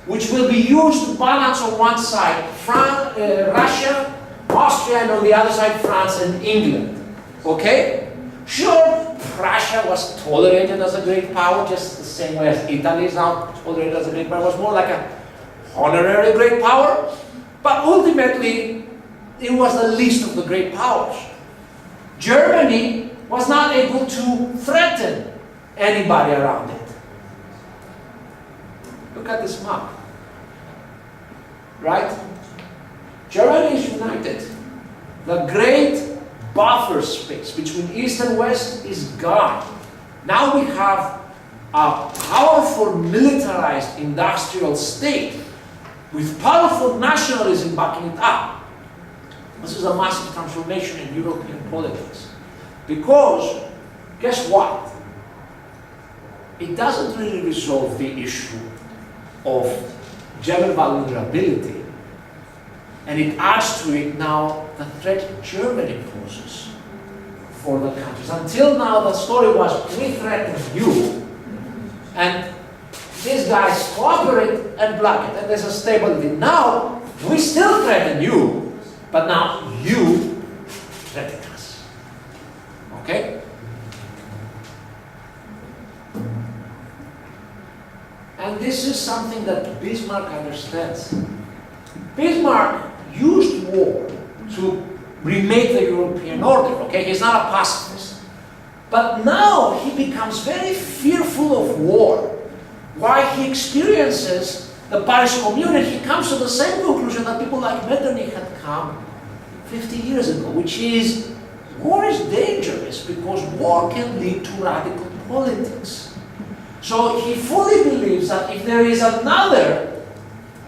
which will be used to balance on one side Russia, Austria, and on the other side France and England. Okay? Sure, Prussia was tolerated as a great power, just the same way as Italy is now tolerated as a great power. It was more like an honorary great power, but ultimately it was the least of the great powers. Germany was not able to threaten anybody around it. Look at this map. Right? Germany is united. The great buffer space between East and West is gone. Now we have a powerful militarized industrial state with powerful nationalism backing it up. This is a massive transformation in European politics. Because, guess what? It doesn't really resolve the issue of German vulnerability, and it adds to it now the threat Germany poses for the countries. Until now, the story was, we threaten you, and these guys cooperate and block it, and there's a stability. Now, we still threaten you, but now you threaten us. Okay? And this is something that Bismarck understands. Bismarck used war to remake the European order, okay? He's not a pacifist. But now he becomes very fearful of war. Why he experiences the Paris Commune, and he comes to the same conclusion that people like Metternich had come 50 years ago, which is war is dangerous because war can lead to radical politics. So he fully believes that if there is another,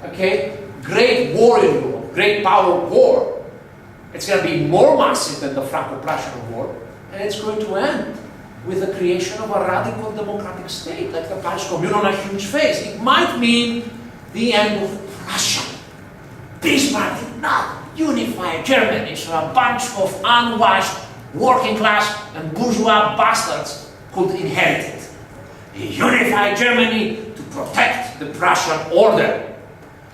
okay, great war in Europe, great power war, it's going to be more massive than the Franco-Prussian War, and it's going to end with the creation of a radical democratic state, like the Paris Commune on a huge phase. It might mean the end of Prussia. Bismarck did not unify Germany, so a bunch of unwashed working class and bourgeois bastards could inherit it. He unified Germany to protect the Prussian order.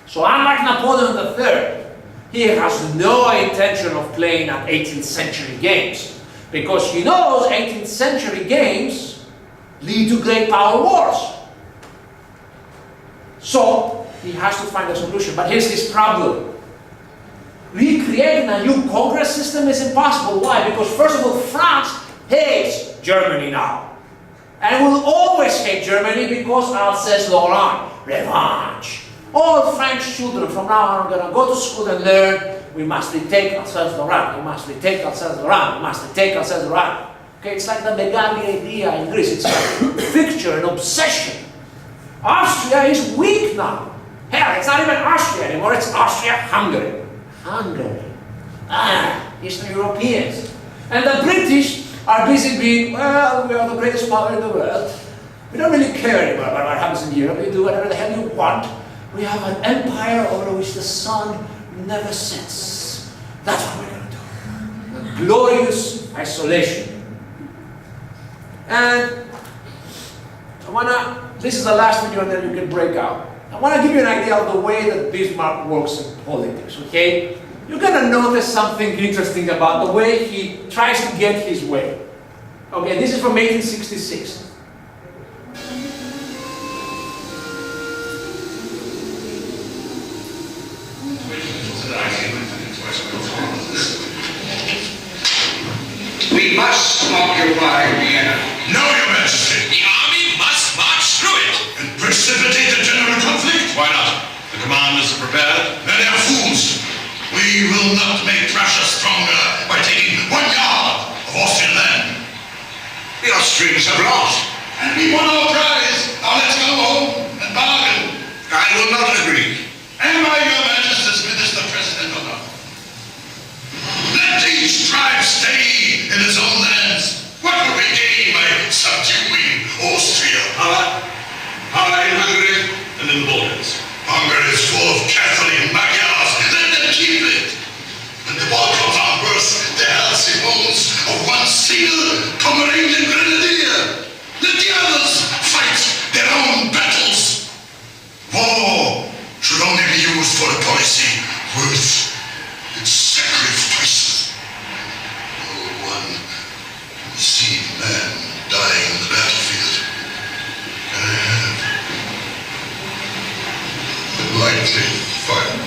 So unlike Napoleon III, he has no intention of playing at 18th century games, because he knows 18th century games lead to great power wars. So he has to find a solution. But here's his problem. Recreating a new Congress system is impossible. Why? Because first of all, France hates Germany now. And will always hate Germany because Alsace Lorraine, revenge. All French children from now on are going to go to school and learn, we must retake Alsace-Lorraine, we must retake Alsace-Lorraine, we must retake Alsace-Lorraine. Okay, it's like the Megali idea in Greece. It's like a fixture, an obsession. Austria is weak now. Hell, it's not even Austria anymore, it's Austria-Hungary. Hungary. Eastern Europeans. And the British are busy being, well, we are the greatest power in the world. We don't really care anymore about what happens in Europe. You do whatever the hell you want. We have an empire over which the sun never sets. That's what we're going to do. A glorious isolation. And this is the last video and then you can break out. I want to give you an idea of the way that Bismarck works in politics, okay? You're going to notice something interesting about the way he tries to get his way. Okay, this is from 1866. We must occupy Vienna. No, Your Majesty. The army must march through it. And precipitate a general conflict? Why not? The commanders are prepared. Then they are fools. We will not make Prussia stronger by taking 1 yard of Austrian land. The Austrians have lost. And we won our prize. Now let's go home and bargain. I will not agree. Am I Your Majesty's Minister President or not? Let each tribe stay in its own lands. What would we gain by subduing Austria? How in Hungary and in the Balkans. Hungary is full of Catholic Magyars. Let them keep it. When the Balkans unearth the healthy bones of one single Pomeranian grenadier, let the others fight their own battles. War should only be used for a policy worth its sacrifices. No one who see man dying on the battlefield can have lightly fire.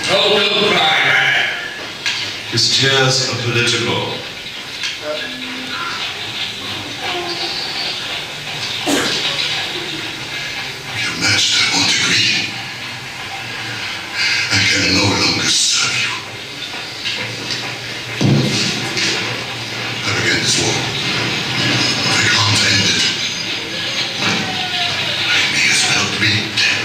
Oh, don't cry, man. His tears are political. Your master won't agree. I can no longer serve you. I began this war. I can't end it. I may as well be dead.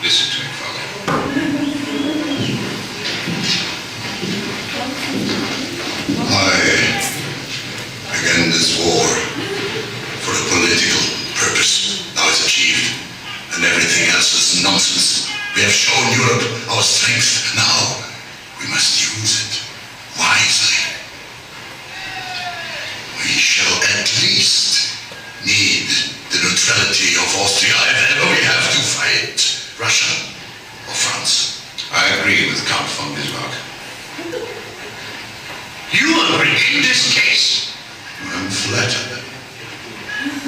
Listen to me, Father. I began this war for a political purpose. Now it's achieved, and everything else is nonsense. We have shown Europe our strength. Now we must use it wisely. We shall at least need the neutrality of Austria if ever we have to fight Russia or France. I agree with Count von Bismarck. You agree in this case? I'm flattered.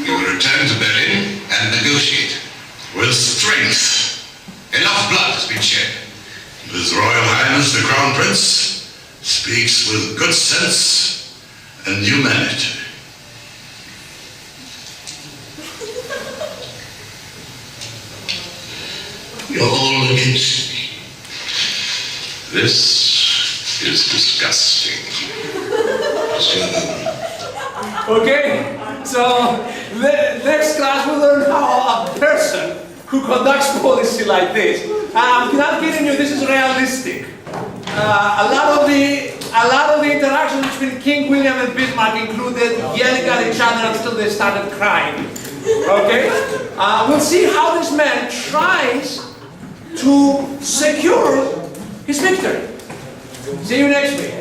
You will return to Berlin and negotiate. With strength. Enough blood has been shed. His Royal Highness the Crown Prince speaks with good sense and humanity. You're all against me. This is disgusting. Okay, so next class we'll learn how a person who conducts policy like this, I'm not kidding you, this is realistic. A lot of the interactions between King William and Bismarck included yelling at each other until they started crying. Okay, we'll see how this man tries to secure his victory. See you next week.